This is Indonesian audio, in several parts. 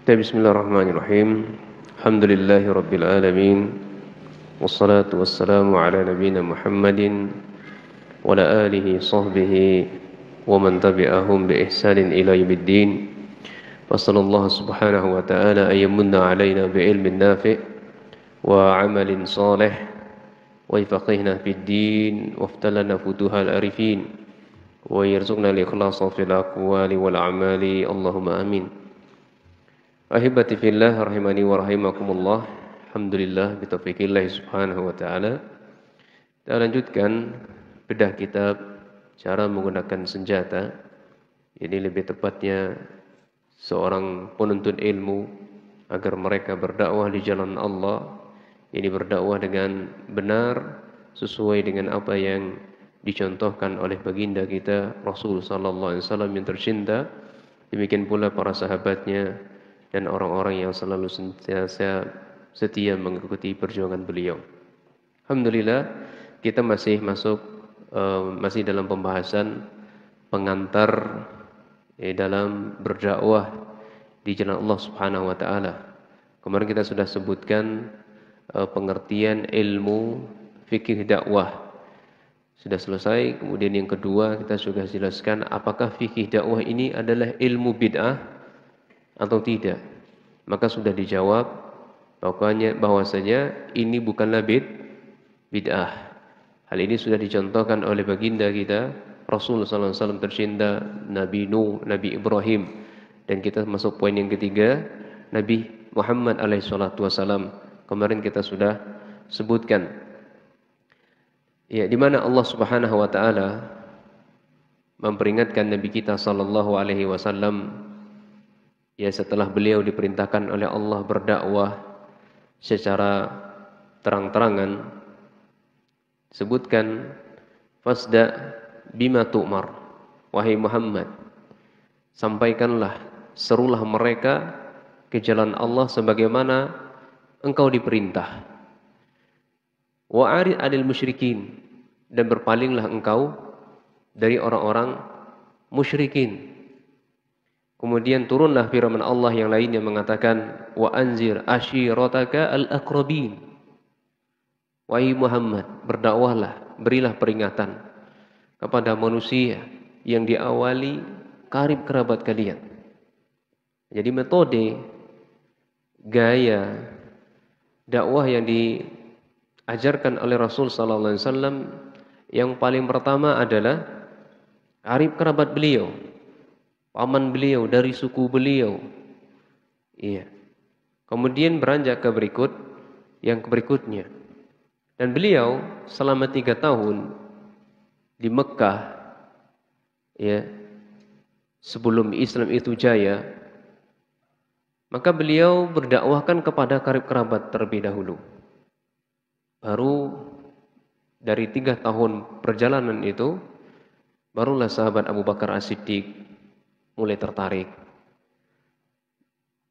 Bismillahirrahmanirrahim. Alhamdulillahi rabbil alamin. Wassalatu wassalamu ala nabiyyina Muhammadin wa ala alihi sahbihi wa man tabi'ahum bi ihsanin ila yaumiddin. Wa sallallahu subhanahu wa ta'ala ayyamunna alaina bi ilmin nafi' wa amalin salih wa yafaqihna fid din wa aftalana futuhal arifin wa yarzuqna al-ikhlasa fil aqwali wal a'mali. Allahumma amin. Ahibati fillah rahimani wa rahimakumullah. Alhamdulillah bitaufiqillah subhanahu wa ta'ala. Kita lanjutkan bedah kitab cara menggunakan senjata. Ini lebih tepatnya seorang penuntut ilmu agar mereka berdakwah di jalan Allah. Ini berdakwah dengan benar sesuai dengan apa yang dicontohkan oleh baginda kita Rasul sallallahu alaihi wasallam yang tercinta. Demikian pula para sahabatnya dan orang-orang yang selalu sentiasa setia mengikuti perjuangan beliau. Alhamdulillah kita masih dalam pembahasan pengantar dalam berdakwah di jalan Allah Subhanahu wa taala. Kemarin kita sudah sebutkan pengertian ilmu fikih dakwah. Sudah selesai. Kemudian yang kedua kita sudah jelaskan apakah fikih dakwah ini adalah ilmu bid'ah atau tidak. Maka sudah dijawab bahwasanya ini bukanlah bid'ah. Hal ini sudah dicontohkan oleh baginda kita Rasul sallallahu alaihi wasallam tercinta, Nabi Nuh, Nabi Ibrahim, dan kita masuk poin yang ketiga, Nabi Muhammad alaihi salatu wasallam. Kemarin kita sudah sebutkan ya di mana Allah Subhanahu wa taala memperingatkan Nabi kita sallallahu alaihi wasallam ya setelah beliau diperintahkan oleh Allah berdakwah secara terang-terangan. Sebutkan fasda bima tu'mar, wahai Muhammad, sampaikanlah, serulah mereka ke jalan Allah sebagaimana engkau diperintah. Wa arid 'anil musyrikin, dan berpalinglah engkau dari orang-orang musyrikin. Kemudian turunlah firman Allah yang lainnya mengatakan wa anzir ashirataka al-aqrabin. Wahai Muhammad, berdakwahlah, berilah peringatan kepada manusia yang diawali karib kerabat kalian. Jadi metode gaya dakwah yang diajarkan oleh Rasul sallallahu alaihi wasallam yang paling pertama adalah karib kerabat beliau, paman beliau, dari suku beliau. Iya. Kemudian beranjak ke yang berikutnya. Dan beliau selama 3 tahun di Mekah, ya, sebelum Islam itu jaya, maka beliau berdakwahkan kepada karib kerabat terlebih dahulu. Baru dari 3 tahun perjalanan itu, barulah sahabat Abu Bakar As-Siddiq mulai tertarik.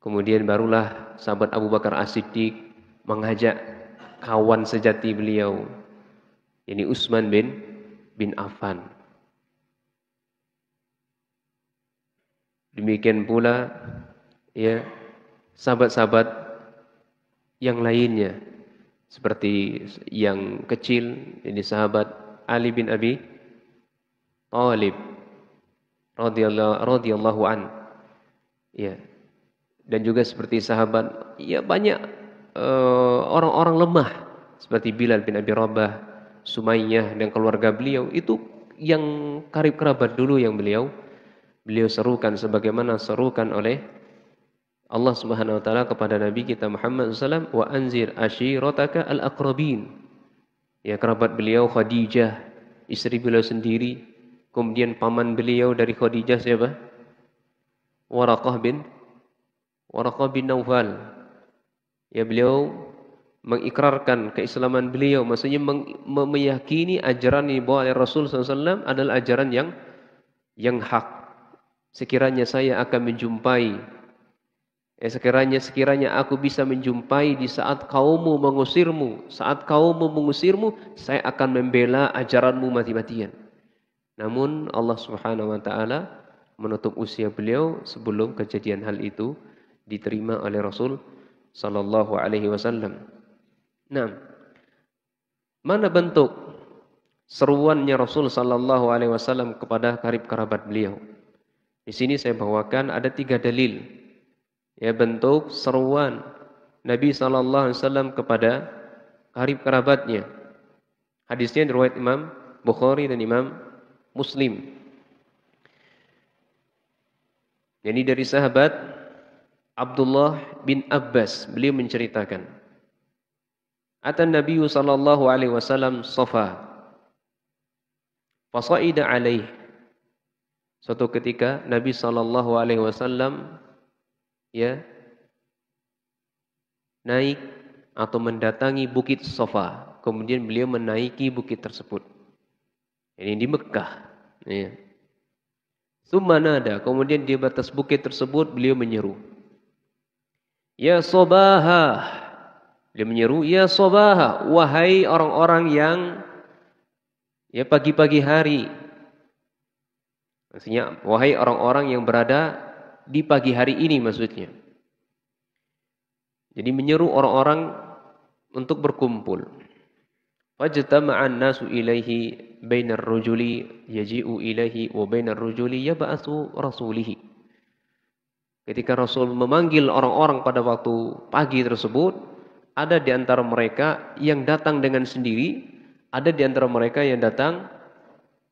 Kemudian barulah sahabat Abu Bakar As-Siddiq mengajak kawan sejati beliau, ini Utsman bin Affan. Demikian pula ya sahabat-sahabat yang lainnya seperti yang kecil, ini sahabat Ali bin Abi Thalib radhiyallahu an, ya, dan juga seperti sahabat ya banyak orang-orang lemah seperti Bilal bin Abi Rabah, Sumayyah dan keluarga beliau, itu yang karib kerabat dulu yang beliau serukan sebagaimana serukan oleh Allah Subhanahu wa taala kepada Nabi kita Muhammad SAW, wa anzir ashirataka al-aqrabin. Ya, kerabat beliau Khadijah, istri beliau sendiri. Kemudian paman beliau dari Khadijah siapa? Waraqah bin Naufal. Ya, beliau mengikrarkan keislaman beliau, maksudnya meyakini ajaran yang dibawa oleh Rasul SAW adalah ajaran yang hak. Sekiranya saya akan menjumpai, sekiranya aku bisa menjumpai di saat kaummu mengusirmu, saya akan membela ajaranmu mati-matian. Namun Allah Subhanahu wa taala menutup usia beliau sebelum kejadian hal itu diterima oleh Rasul sallallahu alaihi wasallam. Nah, mana bentuk seruannya Rasul sallallahu alaihi wasallam kepada karib kerabat beliau? Di sini saya bawakan ada 3 dalil. Ya, bentuk seruan Nabi sallallahu alaihi wasallam kepada karib kerabatnya. Hadisnya diriwayat Imam Bukhari dan Imam Muslim. Jadi dari sahabat Abdullah bin Abbas, beliau menceritakan, Atan Nabi sallallahu alaihi wasallam Safa, fasaida alaih. Suatu ketika Nabi sallallahu alaihi wasallam naik atau mendatangi bukit Safa, kemudian beliau menaiki bukit tersebut. Ini di Mekah, ya. Tsumma nada, kemudian di batas bukit tersebut beliau menyeru, ya Sabaha. Beliau menyeru, ya Sabaha, wahai orang-orang yang pagi-pagi hari. Maksudnya, wahai orang-orang yang berada di pagi hari ini maksudnya. Jadi menyeru orang-orang untuk berkumpul. Fajtama'an nasu ilaihi bainar rujuli yaji'u ilaihi wa bainar rujuli yab'atsu rasulihi. Ketika Rasul memanggil orang-orang pada waktu pagi tersebut, ada di antara mereka yang datang dengan sendiri, ada di antara mereka yang datang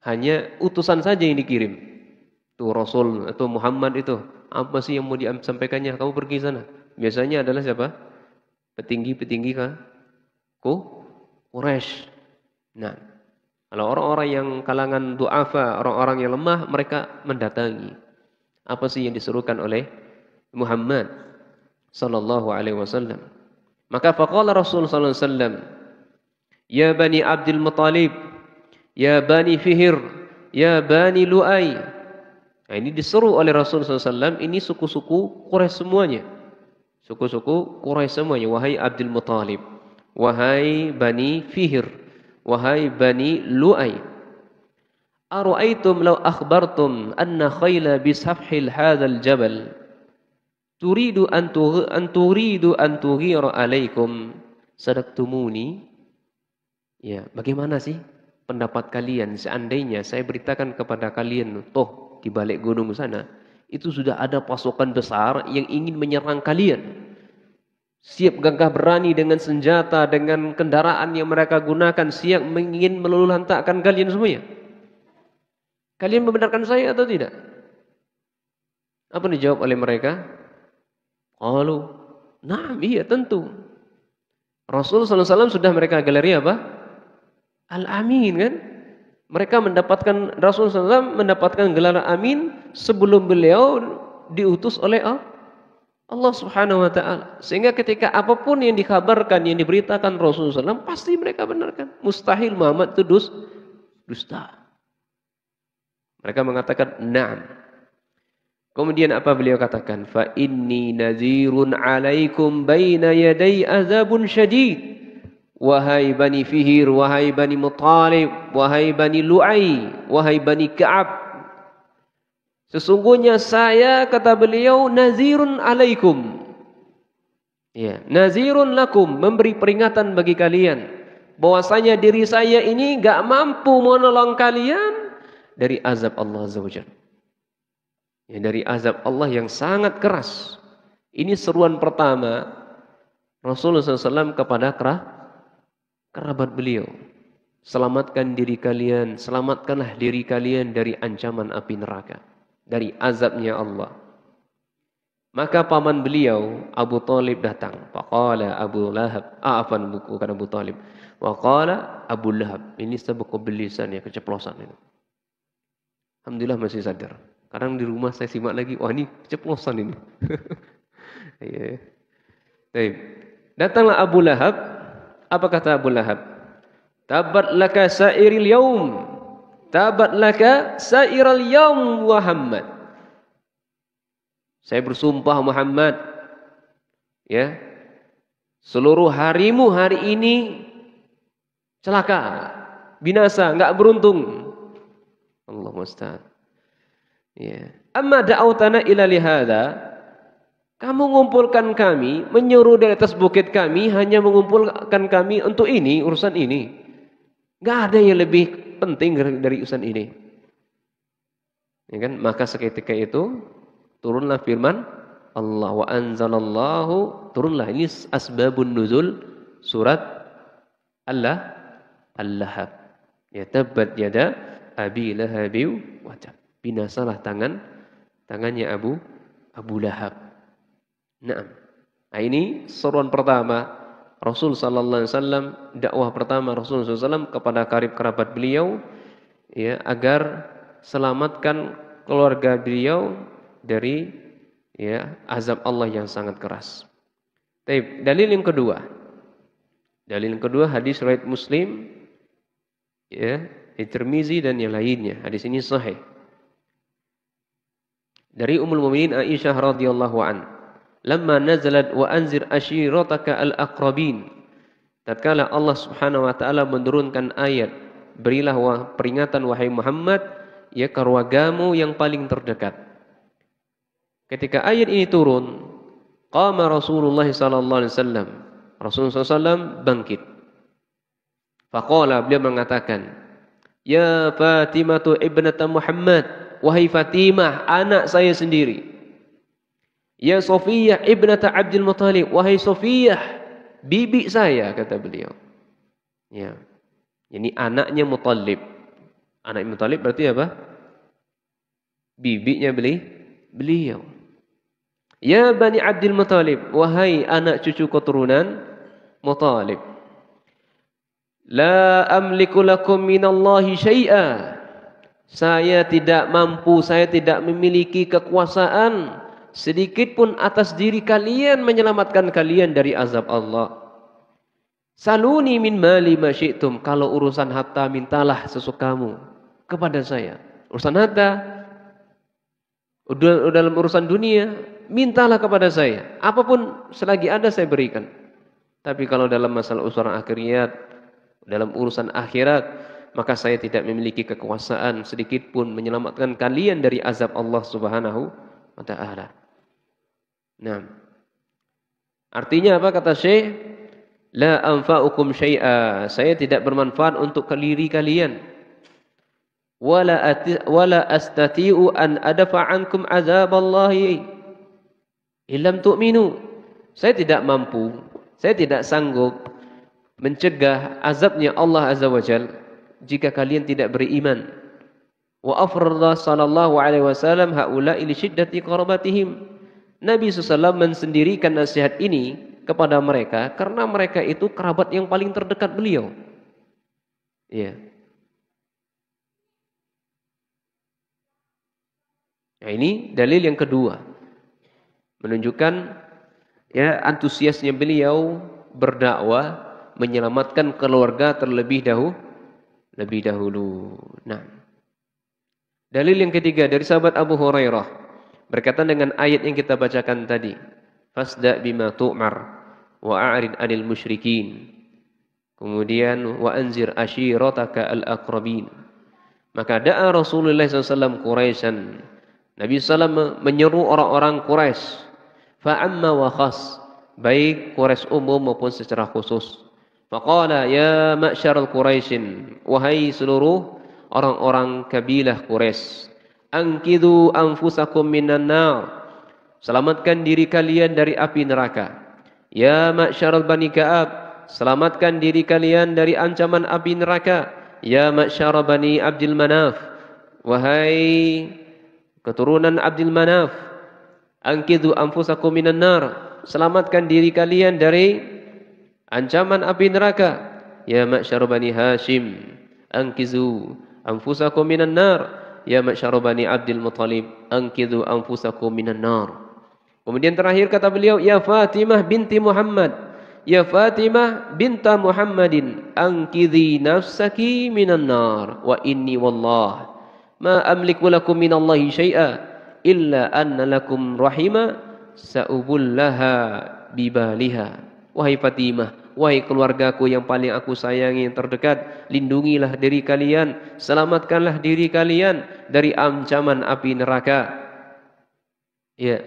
hanya utusan saja yang dikirim. Tuh Rasul atau Muhammad itu, apa sih yang mau disampaikannya? Kamu pergi sana. Biasanya adalah siapa? Petinggi-petinggi Quraisy. Nah, kalau orang-orang yang kalangan du'afa, orang-orang yang lemah, mereka mendatangi. Apa sih yang disuruhkan oleh Muhammad sallallahu alaihi wasallam? Maka faqala Rasul sallallahu alaihi wasallam, ya bani Abdul Muttalib, ya bani Fihr, ya bani Lu'ay. Nah, ini disuruh oleh Rasul sallallahu alaihi wasallam, ini suku-suku Quraisy semuanya. Suku-suku Quraisy semuanya, wahai Abdul Muttalib, wahai bani Fihr, wahai bani Lu'ay. Ara'aitum law akhbartum anna khayla bisafhil hadzal jabal turidu an tughira alaikum sadaqtumuni. Ya, bagaimana sih pendapat kalian seandainya saya beritakan kepada kalian, toh di balik gunung sana itu sudah ada pasukan besar yang ingin menyerang kalian. Siap gagah berani dengan senjata, dengan kendaraan yang mereka gunakan, siap ingin meluluh lantakkan kalian semuanya. Kalian membenarkan saya atau tidak? Apa dijawab oleh mereka? Qalu, na'am, iya tentu. Rasul sallallahu alaihi wasallam sudah mereka gelari apa? Al-Amin, kan? Mereka mendapatkan, Rasul SAW mendapatkan gelar Amin sebelum beliau diutus oleh Allah Subhanahu wa taala. Sehingga ketika apapun yang dikabarkan, yang diberitakan Rasulullah SAW, pasti mereka benarkan. Mustahil Muhammad itu dusta. Mereka mengatakan na'am. Kemudian apa beliau katakan? Fa inni nadhirun 'alaikum baina yaday azabun syadid. Wahai bani Fihr, wahai bani Muttalib, wahai bani Lu'ay, wahai bani Ka'ab. Sesungguhnya saya, kata beliau, nazirun alaikum. Ya, nazirun lakum, memberi peringatan bagi kalian bahwasanya diri saya ini enggak mampu menolong kalian dari azab Allah Azza wa Jalla. Ya, dari azab Allah yang sangat keras. Ini seruan pertama Rasulullah SAW kepada kerabat beliau. Selamatkan diri kalian, selamatkanlah diri kalian dari ancaman api neraka, dari azabnya Allah. Maka paman beliau Abu Talib datang. Faqala Abu Lahab, bukan Abu Talib. Waqala Abu Lahab. Ini sebab kebelisan ya, keceplosan itu. Alhamdulillah masih sadar. Kadang di rumah saya simak lagi, wah ini keceplosan ini. Ya. Baik. Datanglah Abu Lahab. Apa kata Abu Lahab? Tabat laka sairil yaum. Tabat laka sairil yaum Muhammad. Saya bersumpah Muhammad, ya, seluruh harimu hari ini celaka, binasa, enggak beruntung. Allah musta'an. Ya. Amma da'autana ila lihada, kamu mengumpulkan kami, menyuruh dari atas bukit kami, hanya mengumpulkan kami untuk ini, urusan ini. Enggak ada yang lebih penting dari urusan ini. Ya kan? Maka seketika itu turunlah firman Allah, wa anzalallahu, turunlah ini asbabun nuzul surat Al-Lahab. Ya tabbat yada abi lahabi wa tab. Binasalah tangannya Abu Lahab. Nah, ini seruan pertama Rasul sallallahu alaihi wasallam, dakwah pertama Rasul sallallahu alaihi wasallam kepada karib kerabat beliau, ya, agar selamatkan keluarga beliau dari, ya, azab Allah yang sangat keras. Baik, dalil yang kedua. Dalil yang kedua hadis riwayat Muslim, ya, Tirmizi dan yang lainnya. Hadis ini sahih. Dari Ummul Mukminin Aisyah radhiyallahu an, lamma nazalat wa anzir ashirataka al-aqrabin. Tatkala Allah Subhanahu wa taala menurunkan ayat, berilah peringatan wahai Muhammad, ya, keluargamu yang paling terdekat. Ketika ayat ini turun, qama Rasulullah sallallahu alaihi wasallam. Rasulullah sallallahu bangkit. Faqala, beliau mengatakan, ya Fatimah ibnata Muhammad, wahai Fatimah, anak saya sendiri. Ya Sofiyah ibnata Abdul Muttalib, wahai Sofiyah, bibi saya, kata beliau. Ya. Ini anaknya Muttalib. Anak Muttalib berarti apa? Bibinya beliau. Ya Bani Abdul Muttalib, wahai anak cucu keturunan Muttalib. La amliku lakum minallahi syai'a. Saya tidak mampu, saya tidak memiliki kekuasaan sedikit pun atas diri kalian menyelamatkan kalian dari azab Allah. Saluni min mali ma syi'tum. Kalau urusan harta, mintalah sesukamu kepada saya. Urusan harta, dalam urusan dunia, mintalah kepada saya. Apapun selagi ada saya berikan. Tapi kalau dalam masalah urusan akhirat, dalam urusan akhirat, maka saya tidak memiliki kekuasaan sedikit pun menyelamatkan kalian dari azab Allah Subhanahu wa taala. Nah, artinya apa kata Syekh? La anfa'ukum syai'a. Saya tidak bermanfaat untuk diri kalian. Wala astati'u an adfa'ankum azaballahi illam tu'minu. Saya tidak mampu, saya tidak sanggup mencegah azabnya Allah Azza wa Jalla jika kalian tidak beriman. Wa afradha sallallahu alaihi wasallam haula'i li syiddati qarabatihim. Nabi SAW mensendirikan nasihat ini kepada mereka karena mereka itu kerabat yang paling terdekat beliau. Ya. Nah, ini dalil yang kedua. Menunjukkan, ya, antusiasnya beliau berdakwah menyelamatkan keluarga terlebih dahulu. Nah, dalil yang ketiga dari sahabat Abu Hurairah berkaitan dengan ayat yang kita bacakan tadi. Fasda bima tu'mar wa a'rid 'anil musyrikin. Kemudian wa anzir ashirataka al-aqrabin. Maka da'a Rasulullah SAW Quraisyan. Nabi SAW menyeru orang-orang Quraisy. Fa'amma wa khas, baik Quraisy umum maupun secara khusus. Faqala ya ma'syaral Quraisyin, wahai seluruh orang-orang kabilah Quraisy, angkidu anfusakum minan nar, selamatkan diri kalian dari api neraka. Ya ma'syaral Bani Ka'ab, selamatkan diri kalian dari ancaman api neraka. Ya ma'syaral Bani Abdul Manaf, wahai keturunan Abdul Manaf, angkidu anfusakum minan nar, selamatkan diri kalian dari ancaman api neraka. Ya ma'syar Bani Hashim, ankizu anfusakum minan nar. Ya ma'syar Bani Abdul Muttalib, ankizu anfusakum minan nar. Kemudian terakhir kata beliau, ya Fatimah binti Muhammad, ya Fatimah binta Muhammadin, ankidhi nafsaki minan nar. Wa inni wallah ma amliku lakum minallahi syai'a illa anna lakum rahima sa'ubullaha bibaliha. Wahai Fatimah, Wahai keluargaku yang paling aku sayangi, yang terdekat, lindungilah diri kalian, selamatkanlah diri kalian dari ancaman api neraka. Ya,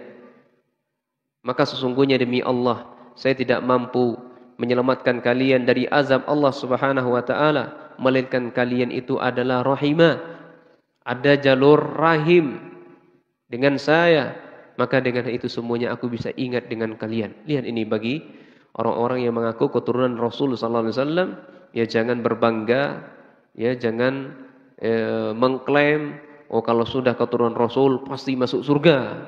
maka sesungguhnya demi Allah, saya tidak mampu menyelamatkan kalian dari azab Allah Subhanahu wa taala, melainkan kalian itu adalah rahimah. Ada jalur rahim dengan saya, maka dengan itu semuanya aku bisa ingat dengan kalian. Lihat ini bagi orang-orang yang mengaku keturunan Rasul sallallahu alaihi wasallam, ya jangan berbangga, ya jangan mengklaim oh kalau sudah keturunan Rasul pasti masuk surga.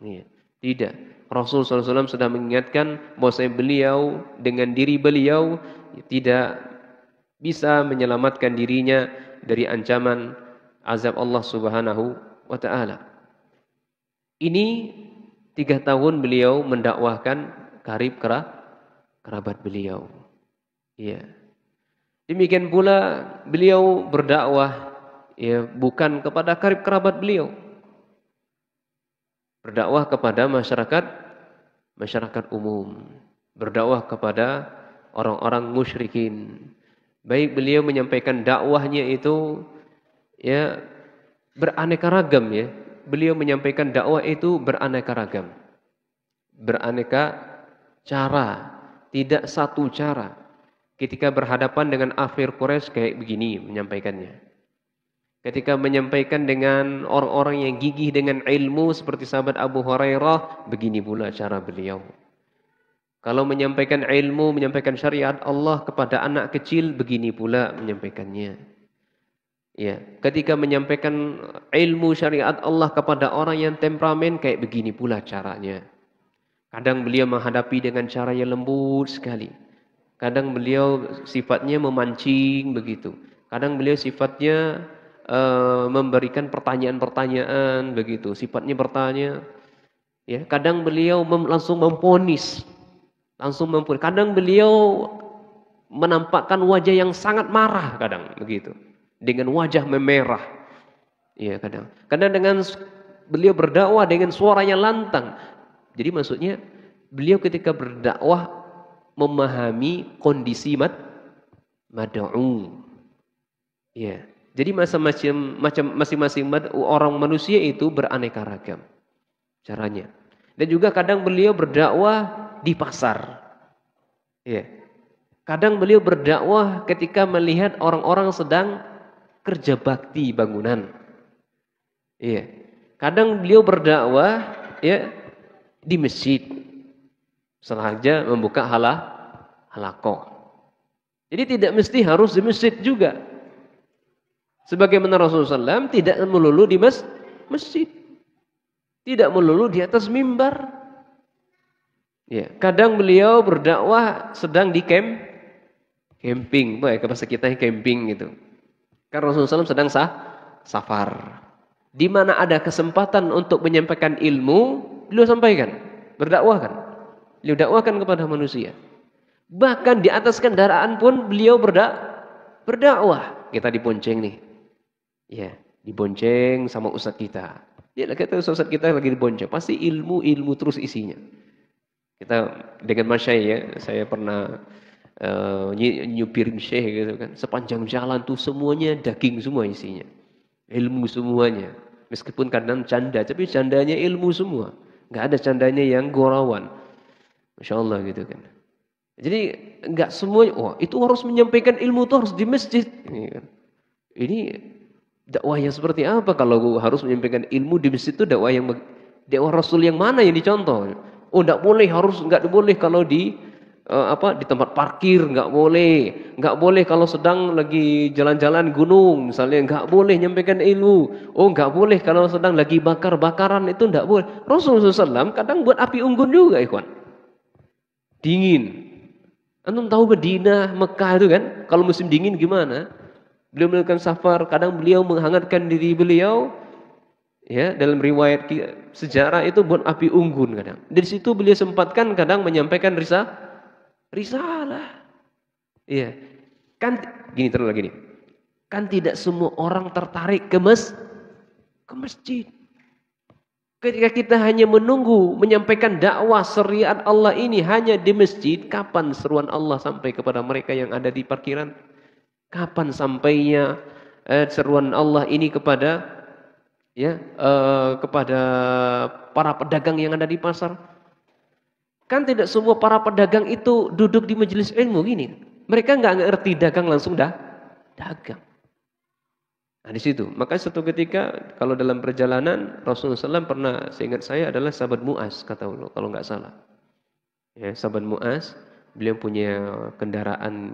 Ya, tidak. Rasul sallallahu alaihi wasallam sudah mengingatkan bahwa beliau dengan diri beliau tidak bisa menyelamatkan dirinya dari ancaman azab Allah Subhanahu wa taala. Ini 3 tahun beliau mendakwahkan karib kerabat beliau. Ya. Demikian pula beliau berdakwah ya bukan kepada karib kerabat beliau. Berdakwah kepada masyarakat umum. Berdakwah kepada orang-orang musyrikin. Baik beliau menyampaikan dakwahnya itu ya beraneka ragam ya. Beliau menyampaikan dakwah itu beraneka ragam. Beraneka cara, tidak satu cara. Ketika berhadapan dengan kafir Quraisy kayak begini menyampaikannya. Ketika menyampaikan dengan orang-orang yang gigih dengan ilmu seperti sahabat Abu Hurairah, begini pula cara beliau. Kalau menyampaikan ilmu, menyampaikan syariat Allah kepada anak kecil, begini pula menyampaikannya. Ya, ketika menyampaikan ilmu syariat Allah kepada orang yang temperamen, kayak begini pula caranya. Kadang beliau menghadapi dengan cara yang lembut sekali. Kadang beliau sifatnya memancing begitu. Kadang beliau sifatnya memberikan pertanyaan-pertanyaan begitu. Sifatnya bertanya. Ya, kadang beliau langsung memvonis. Kadang beliau menampakkan wajah yang sangat marah kadang begitu. Dengan wajah memerah. Ya, kadang dengan beliau berdakwah dengan suaranya lantang. Jadi maksudnya beliau ketika berdakwah memahami kondisi mad'u. Ya. Jadi masing-masing orang manusia itu beraneka ragam caranya. Dan juga kadang beliau berdakwah di pasar. Ya. Kadang beliau berdakwah ketika melihat orang-orang sedang kerja bakti bangunan. Iya. Kadang beliau berdakwah ya di masjid. Sengaja membuka halaqah. Jadi tidak mesti harus di masjid juga. Sebagaimana Rasulullah SAW tidak melulu di masjid. Tidak melulu di atas mimbar. Ya, kadang beliau berdakwah sedang di camping. Baik, bahasa kita camping gitu. Karena Rasulullah SAW sedang safar. Di mana ada kesempatan untuk menyampaikan ilmu, beliau sampaikan, berdakwahkan. Beliau dakwahkan kepada manusia. Bahkan di atas kendaraan pun beliau berdakwah. Kita dibonceng nih. Ya, dibonceng sama ustadz kita. Ya, kita ustadz kita lagi dibonceng, pasti ilmu terus isinya. Kita dengan Mas Syekh ya, saya pernah nyupirin Syekh gitu kan, sepanjang jalan tuh semuanya daging semua isinya, ilmu semuanya, meskipun kadang canda, tapi candanya ilmu semua, nggak ada candanya yang gorawan, Masya Allah gitu kan. Jadi nggak semuanya, wah itu harus menyampaikan ilmu tuh harus di masjid, ini dakwah yang seperti apa kalau harus menyampaikan ilmu di masjid itu dakwah Rasul yang mana yang dicontoh? Oh nggak boleh kalau di tempat parkir nggak boleh kalau sedang lagi jalan-jalan gunung misalnya nggak boleh nyampaikan ilmu. Oh nggak boleh kalau sedang lagi bakar-bakaran itu nggak boleh. Rasulullah SAW kadang buat api unggun juga, ikhwan. Dingin. Antum tahu Madinah, Mekah itu kan kalau musim dingin gimana? Beliau melakukan safar, kadang beliau menghangatkan diri beliau. Ya, dalam riwayat sejarah itu buat api unggun kadang. Dari situ beliau sempatkan kadang menyampaikan risalah. Iya. Kan gini terus lagi nih. Kan tidak semua orang tertarik ke masjid. Ketika kita hanya menunggu menyampaikan dakwah syariat Allah ini hanya di masjid, kapan seruan Allah sampai kepada mereka yang ada di parkiran? Kapan sampainya seruan Allah ini kepada kepada para pedagang yang ada di pasar? Kan tidak semua para pedagang itu duduk di majelis ilmu gini. Mereka nggak ngerti dagang langsung dagang. Nah di situ, maka suatu ketika kalau dalam perjalanan Rasulullah SAW pernah, seingat saya adalah sahabat Mu'az kata Allah kalau nggak salah. Ya, sahabat Mu'az, beliau punya kendaraan,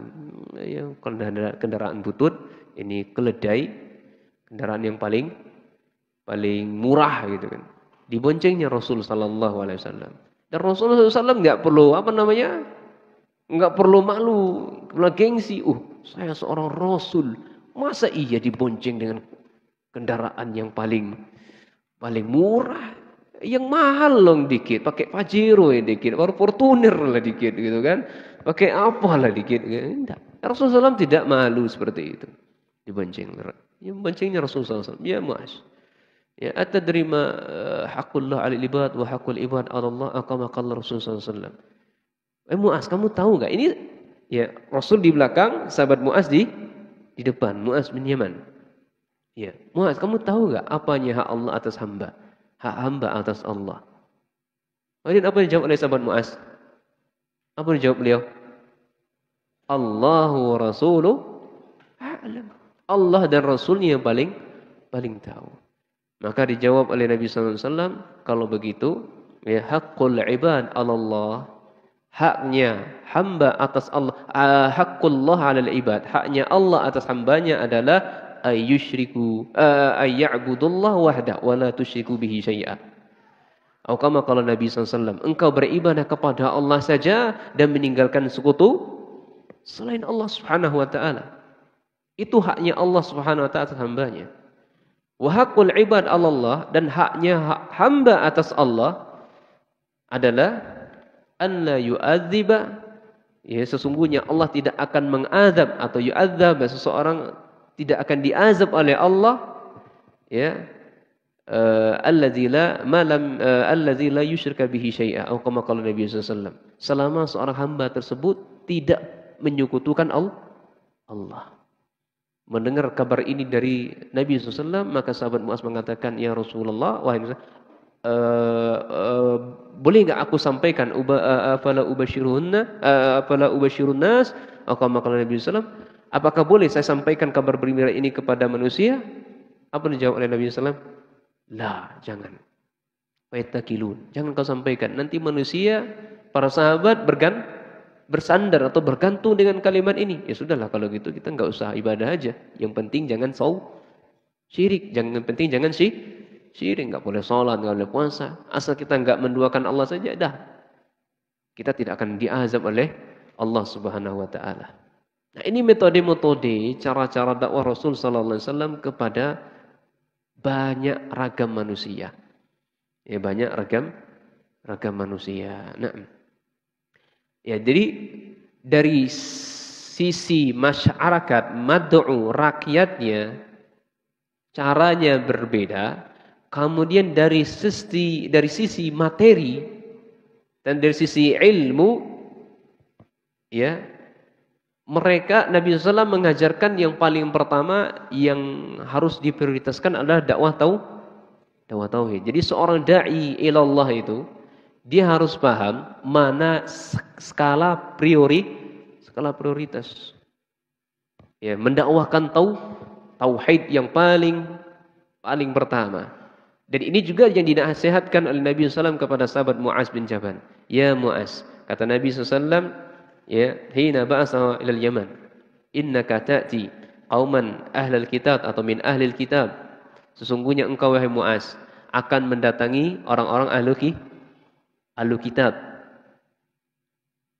ya, kendaraan butut, ini keledai, kendaraan yang paling murah gitu kan. Diboncengnya Rasul Sallallahu Alaihi Wasallam. Dan Rasulullah SAW nggak perlu nggak perlu malu, nggak gengsi. Saya seorang Rasul. Masa iya dibonceng dengan kendaraan yang paling murah, yang mahal loh dikit, pakai Pajero ya dikit, baru Fortuner lah dikit gitu kan, pakai apa lah dikit. Enggak. Rasulullah SAW tidak malu seperti itu, dibonceng. Yang boncengnya Rasulullah SAW. Ya Mu'az, ya atadri ma haqqullah 'alal ibad wa haqqul ibad 'ala Allah, aqama qala Rasulullah SAW. Mu'az, kamu tahu enggak? Ini ya Rasul di belakang, sahabat Mu'az di depan, Mu'az bin Yaman. Ya, Mu'az, kamu tahu enggak apanya hak Allah atas hamba? Hak hamba atas Allah. Kemudian apa yang dijawab oleh sahabat Mu'az? Apa yang dijawab beliau? Allahu wa rasuluh a'lam. Allah dan Rasulnya yang paling tahu. Maka dijawab oleh Nabi sallallahu alaihi wasallam, kalau begitu, ya haqqul ibad 'ala Allah. Haknya hamba atas Allah, haqqullah 'alal ibad, haknya Allah atas hambanya adalah ayya'budullah wahda wa la tusyriku bihi syai'a. Atau kama qala Nabi sallallahu alaihi wasallam, engkau beribadah kepada Allah saja dan meninggalkan sekutu selain Allah Subhanahu wa taala. Itu haknya Allah Subhanahu wa taala atas hambanya. Wa haqqul ibad 'ala Allah, dan haknya hamba atas Allah adalah an la yu'adziba, ya sesungguhnya Allah tidak akan mengazab atau yu'adzab, seseorang tidak akan diazab oleh Allah, ya allazi la yusyrika bihi syai'a, atau kama qala Nabi sallallahu alaihi wasallam, selama seorang hamba tersebut tidak menyekutukan Allah. Mendengar kabar ini dari Nabi sallallahu alaihi wasallam, maka sahabat Mu'az mengatakan, ya Rasulullah, wahai boleh enggak aku sampaikan afala ubashirun nas, atau maka Nabi sallallahu, apakah boleh saya sampaikan kabar gembira ini kepada manusia? Apa dijawab oleh Nabi sallallahu? La, jangan. Faitakilun, jangan kau sampaikan. Nanti manusia, para sahabat bersandar atau bergantung dengan kalimat ini. Ya sudahlah kalau gitu kita enggak usah ibadah aja. Yang penting jangan syirik, jangan syirik, enggak boleh sholat, enggak boleh puasa. Asal kita enggak menduakan Allah saja, dah. Kita tidak akan diazab oleh Allah Subhanahu wa taala. Nah, ini metode-metode, cara-cara dakwah Rasul sallallahu alaihi wasallam kepada banyak ragam manusia. Ya, banyak ragam manusia. Nah, ya jadi dari sisi masyarakat, mad'u, rakyatnya, caranya berbeda. Kemudian dari sisi materi dan dari sisi ilmu, ya mereka, Nabi SAW mengajarkan yang paling pertama yang harus diprioritaskan adalah dakwah tauhid. Jadi seorang dai ilallah itu dia harus paham mana skala prioritas. Ya, mendakwahkan tauhid yang paling pertama. Dan ini juga yang dinasihatkan oleh Nabi SAW kepada sahabat Mu'az bin Jabal. Ya Mu'az, kata Nabi SAW, ya, hina ba'asa ilal Yaman, innaka ta'ti qauman ahlal kitab atau min ahlil kitab. Sesungguhnya engkau wahai Mu'az akan mendatangi orang-orang ahlu kitab.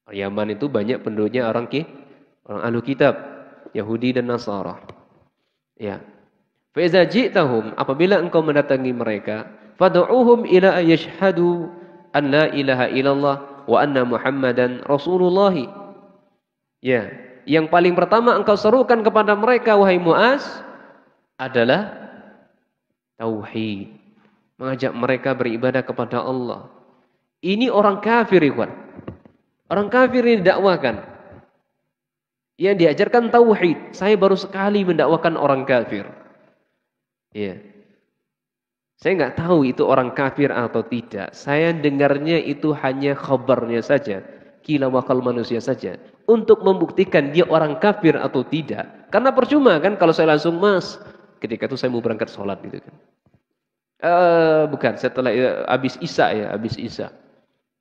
Yaman itu banyak penduduknya orang ahlu kitab, Yahudi dan Nasara. Ya. Fa iza ji'tahum, apabila engkau mendatangi mereka, fad'uhum ila yashhadu an la ilaha illallah wa anna Muhammadan Rasulullah. Ya, yang paling pertama engkau serukan kepada mereka wahai Mu'az adalah tauhid. mengajak mereka beribadah kepada Allah. Ini orang kafir, ikhwan. Orang kafir ini didakwakan. Yang diajarkan tauhid. Saya baru sekali mendakwakan orang kafir. Iya. Saya nggak tahu itu orang kafir atau tidak. Saya dengarnya itu hanya khabarnya saja. Kila wakal manusia saja. Untuk membuktikan dia orang kafir atau tidak. Karena percuma kan kalau saya langsung, Mas, ketika itu saya mau berangkat sholat gitu kan. Bukan, setelah habis Isya ya, habis Isya.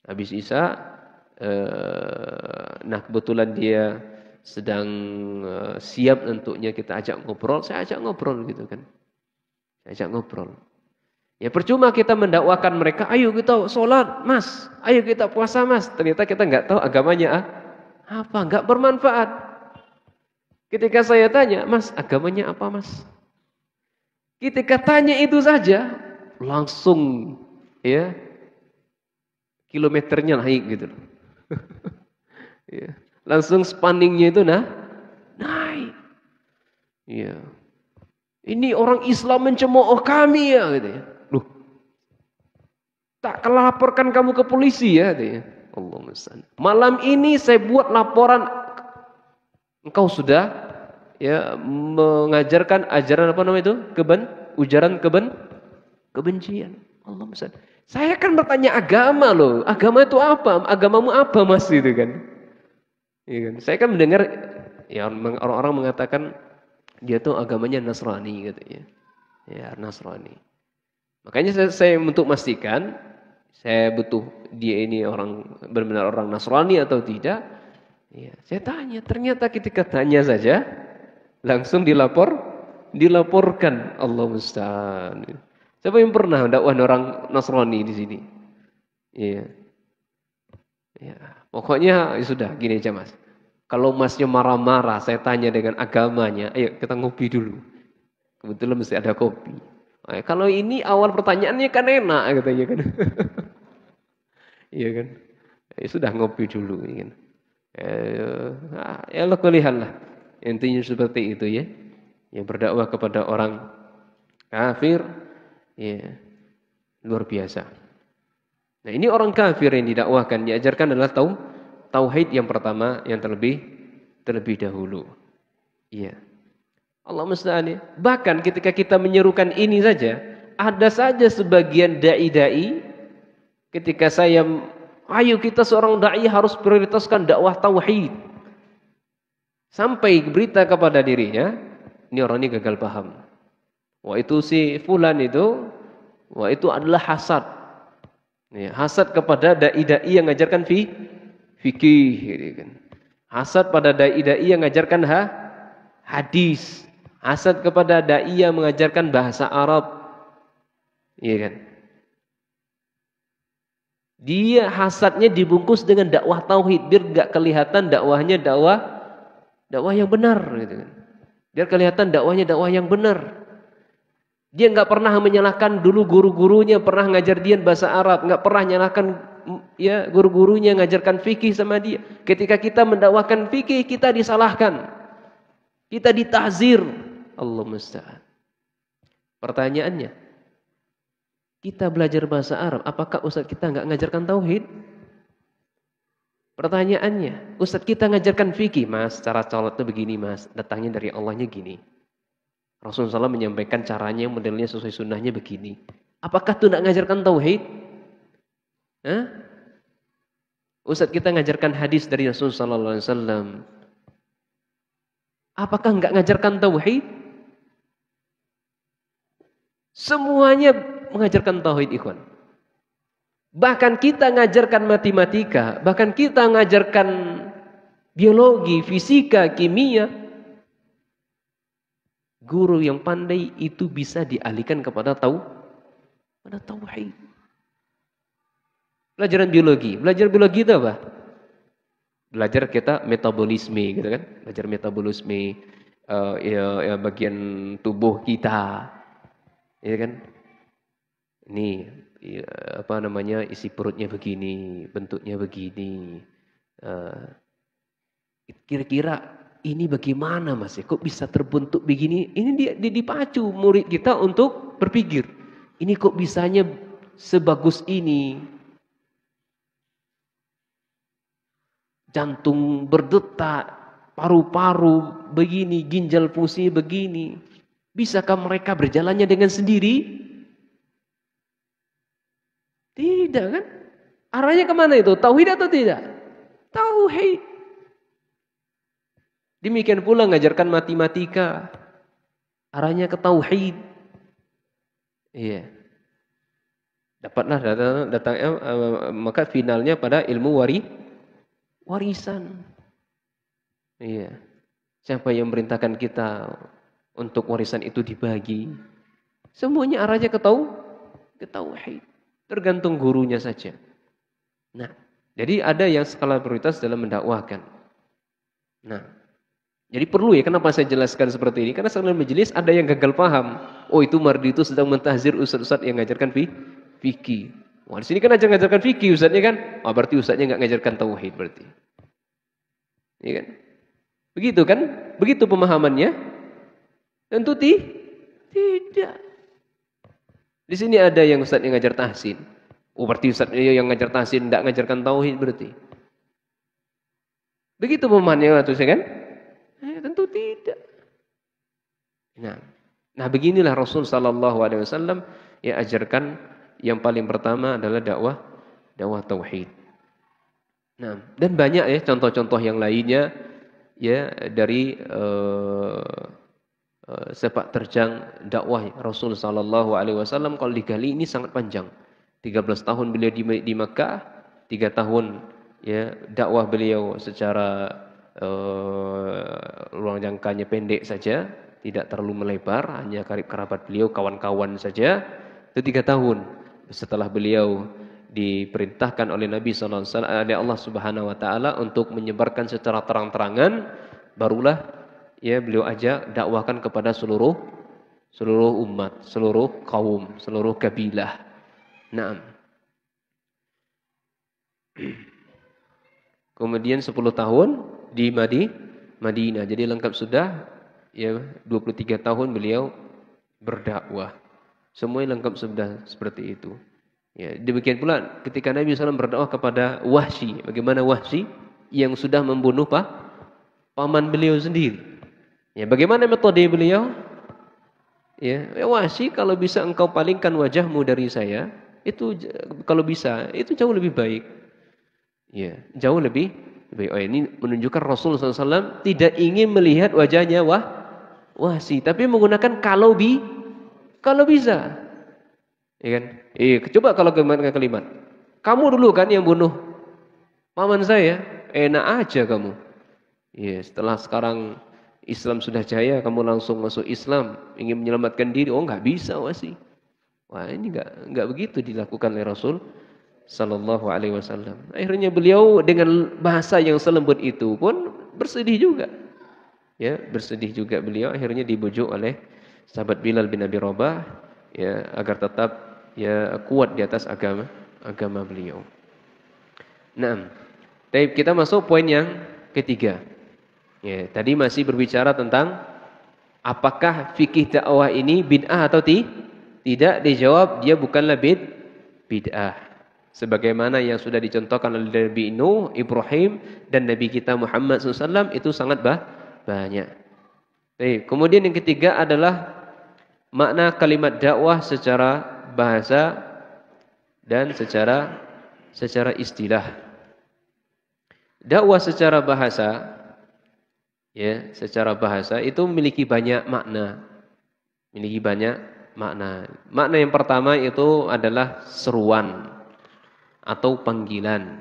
Habis Isya, nah kebetulan dia sedang siap untuknya kita ajak ngobrol, saya ajak ngobrol gitu kan. Saya ajak ngobrol. Ya percuma kita mendakwakan mereka, ayo kita sholat Mas, ayo kita puasa Mas. Ternyata kita nggak tahu agamanya apa, nggak bermanfaat. Ketika saya tanya, Mas agamanya apa Mas? Ketika tanya itu saja, langsung ya kilometernya naik gitu. Ya, langsung spanningnya itu naik. Ya. Ini orang Islam mencemooh kami ya gitu ya. Loh. Tak laporkan kamu ke polisi ya gitu ya. Allahumma salli. Malam ini saya buat laporan, engkau sudah ya mengajarkan ajaran apa namanya itu? Ujaran kebencian. Allahumma salli. Saya kan bertanya agama loh. Agama itu apa? Agamamu apa Mas itu kan? Iya kan? Saya kan mendengar ya orang-orang mengatakan dia tuh agamanya Nasrani katanya. Ya, Nasrani. Makanya saya untuk memastikan saya butuh dia ini orang benar-benar orang Nasrani atau tidak. Ya, saya tanya, ternyata ketika tanya saja langsung dilaporkan. Allah musta'an. Siapa yang pernah dakwah orang Nasrani di sini? Iya. Ya, pokoknya ya sudah gini aja Mas. Kalau Masnya marah-marah, saya tanya dengan agamanya, ayo kita ngopi dulu. Kebetulan mesti ada kopi. Nah, kalau ini awal pertanyaannya kan enak katanya kan. Iya kan? Ya sudah ngopi dulu ya kan. Ya Allah lihatlah. Intinya seperti itu ya. Yang berdakwah kepada orang kafir ya luar biasa. Nah, ini orang kafir yang didakwahkan, diajarkan adalah tauhid yang pertama yang terlebih dahulu. Iya. Allah musta'an. Bahkan ketika kita menyerukan ini saja, ada saja sebagian dai-dai ketika saya ayo kita seorang dai harus prioritaskan dakwah tauhid. Sampai berita kepada dirinya, ini orang ini gagal paham. Wah itu si fulan itu, wah itu adalah hasad. Ya, hasad kepada dai-dai yang mengajarkan fikih gitu kan. Hasad pada dai-dai yang mengajarkan hadis. Hasad kepada dai yang mengajarkan bahasa Arab. Iya kan? Dia hasadnya dibungkus dengan dakwah tauhid biar enggak kelihatan dakwahnya dakwah yang benar gitu kan. Biar kelihatan dakwahnya dakwah yang benar. Dia enggak pernah menyalahkan dulu guru-gurunya pernah ngajar dia bahasa Arab, enggak pernah menyalahkan ya guru-gurunya ngajarkan fikih sama dia. Ketika kita mendakwakan fikih kita disalahkan. Kita ditazir. Allah musta'an. Pertanyaannya, kita belajar bahasa Arab, apakah ustaz kita enggak ngajarkan tauhid? Pertanyaannya, ustaz kita ngajarkan fikih, Mas, cara sholat itu begini, Mas, datangnya dari Allahnya gini. Rasulullah SAW menyampaikan caranya, modelnya sesuai sunnahnya begini. Apakah itu enggak ngajarkan tauhid? Ustaz kita ngajarkan hadis dari Rasulullah SAW. Apakah enggak ngajarkan tauhid? Semuanya mengajarkan tauhid, ikhwan. Bahkan kita ngajarkan matematika, bahkan kita ngajarkan biologi, fisika, kimia. Guru yang pandai itu bisa dialihkan kepada tauhid. Pelajaran biologi, belajar biologi itu apa? Belajar kita metabolisme gitu kan, belajar metabolisme ya bagian tubuh kita. Ya kan? Ini ya, apa namanya isi perutnya begini, bentuknya begini. Kira-kira ini bagaimana Mas? Kok bisa terbentuk begini? Ini dipacu murid kita untuk berpikir. Ini kok bisanya sebagus ini? Jantung berdetak, paru-paru begini, ginjal fungsi begini. Bisakah mereka berjalannya dengan sendiri? Tidak kan? Arahnya kemana itu? Tauhid atau tidak? Tauhid. Demikian pula mengajarkan matematika. Arahnya ke tauhid. Iya. Dapatlah datangnya maka finalnya pada ilmu warisan. Iya. Siapa yang memerintahkan kita untuk warisan itu dibagi? Semuanya arahnya ke tauhid. Tergantung gurunya saja. Nah, jadi ada yang skala prioritas dalam mendakwahkan. Nah, jadi perlu ya, kenapa saya jelaskan seperti ini? Karena setelah majelis ada yang gagal paham. Oh, itu Mardi itu sedang mentahzir ustaz-ustaz yang ngajarkan fikih. Wah, di sini kan ngajarkan fikih ustaznya kan? Oh, berarti ustaznya enggak ngajarkan tauhid berarti. Iya kan? Begitu kan? Begitu pemahamannya? Tentu tidak. Di sini ada yang ustaz yang ngajar tahsin. Oh, berarti ustaz yang ngajar tahsin enggak ngajarkan tauhid berarti. Begitu pemahamannya waktu saya kan? Tentu tidak. Nah, beginilah Rasul sallallahu alaihi wasallam yang ajarkan yang paling pertama adalah dakwah tauhid. Nah, dan banyak ya contoh-contoh yang lainnya ya dari sepak terjang dakwah Rasul sallallahu alaihi wasallam. Kalau digali ini sangat panjang. 13 tahun beliau di Makkah, 3 tahun ya dakwah beliau secara ruang jangkanya pendek saja, tidak terlalu melebar, hanya karib kerabat beliau, kawan-kawan saja. Itu 3 tahun setelah beliau diperintahkan oleh Nabi sallallahu alaihi wasallam oleh Allah Subhanahu wa taala untuk menyebarkan secara terang-terangan, barulah ya beliau ajak dakwahkan kepada seluruh umat, seluruh kaum, seluruh kabilah. Naam. Kemudian 10 tahun di Madinah. Jadi lengkap sudah ya 23 tahun beliau berdakwah. Semuanya lengkap sudah seperti itu. Ya, demikian pula ketika Nabi SAW berdakwah kepada Wahsy. Bagaimana Wahsy yang sudah membunuh paman beliau sendiri. Ya, bagaimana metode beliau? Ya, Wahsy, kalau bisa engkau palingkan wajahmu dari saya, itu kalau bisa, itu jauh lebih baik. Ya, jauh lebih baik. Oh, ini menunjukkan Rasulullah SAW tidak ingin melihat wajahnya Wahsy, tapi menggunakan kalau bisa. Ya kan? Coba kalau kalimat. Kamu dulu kan yang bunuh paman saya, enak aja kamu. Ya, setelah sekarang Islam sudah jaya, kamu langsung masuk Islam, ingin menyelamatkan diri. Oh, enggak bisa Wahsy. Wah, ini enggak begitu dilakukan oleh Rasul sallallahu alaihi wasallam. Akhirnya beliau dengan bahasa yang selembut itu pun bersedih juga. Ya, bersedih juga beliau, akhirnya dibujuk oleh sahabat Bilal bin Abi Rabah ya agar tetap ya kuat di atas agama beliau. Nah, baik, kita masuk poin yang ketiga. Ya, tadi masih berbicara tentang apakah fikih dakwah ini bid'ah atau tidak? Dijawab dia bukanlah bid'ah. Sebagaimana yang sudah dicontohkan oleh Nabi Nuh, Ibrahim dan Nabi kita Muhammad SAW itu sangat banyak. Baik, kemudian yang ketiga adalah makna kalimat dakwah secara bahasa dan secara istilah. Dakwah secara bahasa ya, secara bahasa itu memiliki banyak makna. Makna yang pertama itu adalah seruan atau panggilan.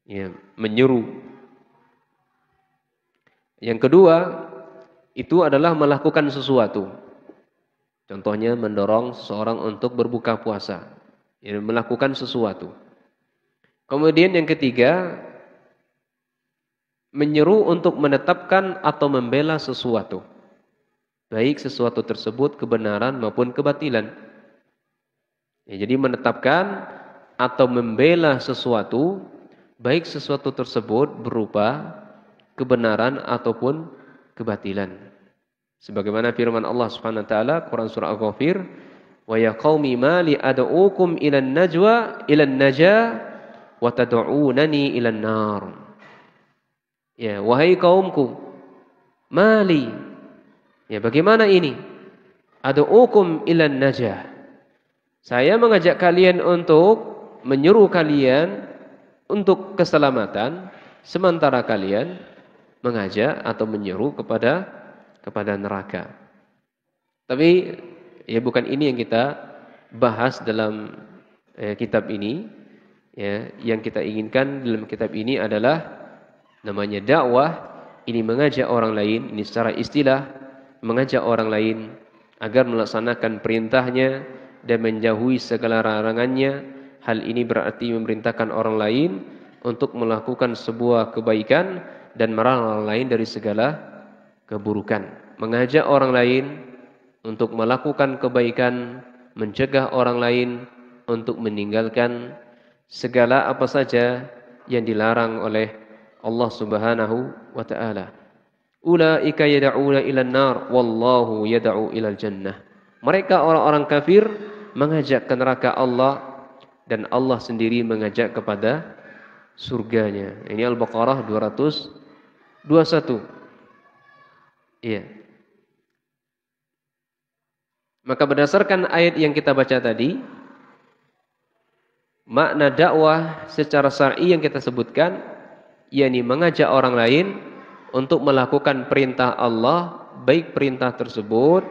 Ya, menyeru. Yang kedua, itu adalah melakukan sesuatu. Contohnya mendorong seseorang untuk berbuka puasa. Ya, melakukan sesuatu. Kemudian yang ketiga, menyeru untuk menetapkan atau membela sesuatu. Baik sesuatu tersebut kebenaran maupun kebatilan. Ya, jadi menetapkan atau membela sesuatu, baik sesuatu tersebut berupa kebenaran ataupun kebatilan. Sebagaimana firman Allah Subhanahu wa taala Quran surah Al-Ghafir, Wa ya qaumi ma li ad'ukum ilan najah wa tad'unani ilan nar. Ya, wahai kaumku, mali. Ya, bagaimana ini? Ad'ukum ilan najah. Saya mengajak kalian untuk menyuruh kalian untuk keselamatan, sementara kalian mengajak atau menyeru kepada neraka. Tapi ya bukan ini yang kita bahas dalam kitab ini. Ya, yang kita inginkan dalam kitab ini adalah namanya dakwah. Ini mengajak orang lain, ini secara istilah mengajak orang lain agar melaksanakan perintahnya dan menjauhi segala larangannya. Hal ini berarti memerintahkan orang lain untuk melakukan sebuah kebaikan dan melarang orang lain dari segala keburukan. Mengajak orang lain untuk melakukan kebaikan, mencegah orang lain untuk meninggalkan segala apa saja yang dilarang oleh Allah Subhanahu wa taala. Ulaika yad'una ilan nar wallahu yad'u ilal jannah. Mereka orang-orang kafir mengajak ke neraka Allah dan Allah sendiri mengajak kepada surganya. Ini Al-Baqarah 221. Iya. Maka berdasarkan ayat yang kita baca tadi, makna dakwah secara syar'i yang kita sebutkan, yakni mengajak orang lain untuk melakukan perintah Allah, baik perintah tersebut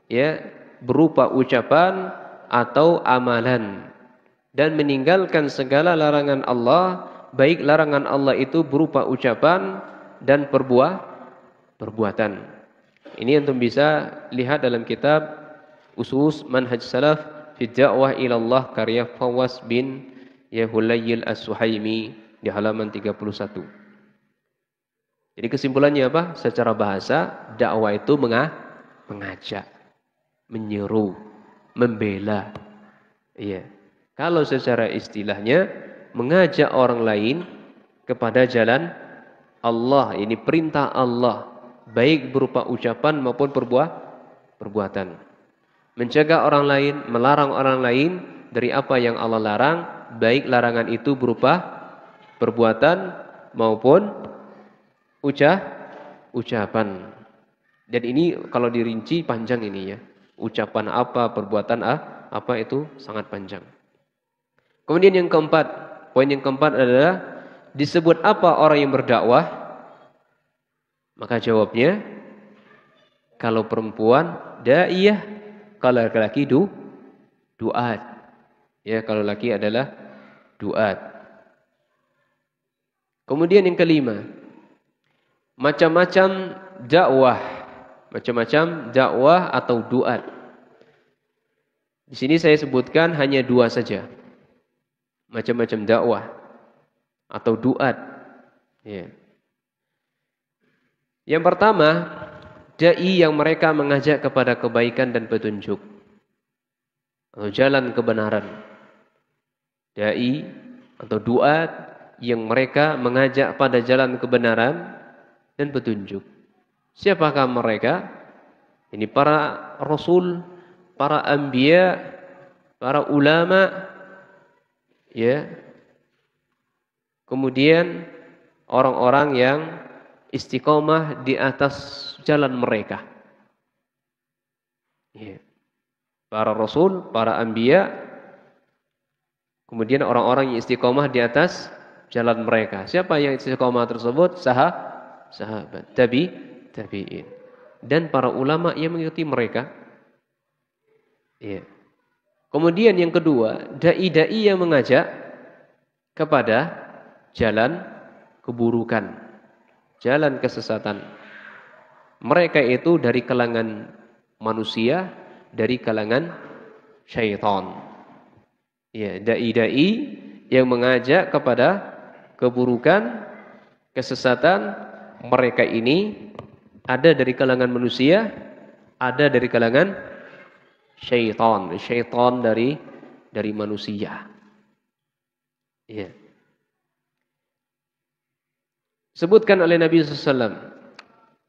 ya berupa ucapan atau amalan, dan meninggalkan segala larangan Allah, baik larangan Allah itu berupa ucapan dan perbuatan. Ini antum bisa lihat dalam kitab Usus Manhaj Salaf fi Da'wah ila Allah karya Fawwas bin Hulayl As-Suhaimi di halaman 31. Jadi kesimpulannya apa? Secara bahasa dakwah itu mengajak, menyeru, membela. Iya. Kalau secara istilahnya mengajak orang lain kepada jalan Allah, ini perintah Allah, baik berupa ucapan maupun perbuatan. Mencegah orang lain, melarang orang lain dari apa yang Allah larang, baik larangan itu berupa perbuatan maupun ucapan. Dan ini kalau dirinci panjang ini ya. Ucapan apa, perbuatan apa itu sangat panjang. Kemudian yang keempat, poin yang keempat adalah disebut apa orang yang berdakwah? Maka jawabnya, kalau perempuan da'iyah, kalau laki-laki duat. Ya, kalau laki adalah duat. Kemudian yang kelima, macam-macam dakwah atau duat. Di sini saya sebutkan hanya dua saja. Macam-macam dakwah atau duat. Ya. Yang pertama, dai yang mereka mengajak kepada kebaikan dan petunjuk atau jalan kebenaran. Dai atau duat yang mereka mengajak pada jalan kebenaran dan petunjuk. Siapakah mereka? Ini para rasul, para anbiya, para ulama, ya. Kemudian orang-orang yang istiqomah di atas jalan mereka. Ya. Para rasul, para anbiya, kemudian orang-orang yang istiqomah di atas jalan mereka. Siapa yang istiqomah tersebut? Sahabat, tabi'in. Dan para ulama yang mengikuti mereka. Ya. Kemudian yang kedua, dai-dai yang mengajak kepada jalan keburukan, jalan kesesatan. Mereka itu dari kalangan manusia, dari kalangan syaitan. Ya, dai-dai yang mengajak kepada keburukan, kesesatan, mereka ini ada dari kalangan manusia, ada dari kalangan syaitan. Syaitan dari manusia. Ya. Sebutkan oleh Nabi sallallahu alaihi wasallam,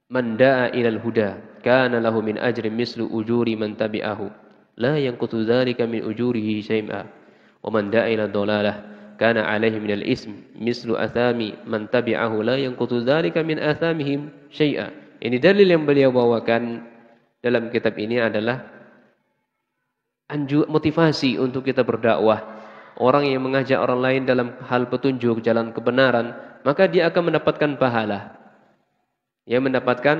"Man da'a ilal huda, kana lahu min ajrin mislu ujuri man tabi'ahu, la yanqutu dzalika min ujurihi syai'a wa man da'a ila dhalalah kana 'alaihi minal ism mislu athami man tabi'ahu la yanqutu dzalika min athamihim syai'a. Ini dalil yang beliau bawakan dalam kitab ini adalah motivasi untuk kita berdakwah. Orang yang mengajak orang lain dalam hal petunjuk jalan kebenaran, maka dia akan mendapatkan pahala. Yang mendapatkan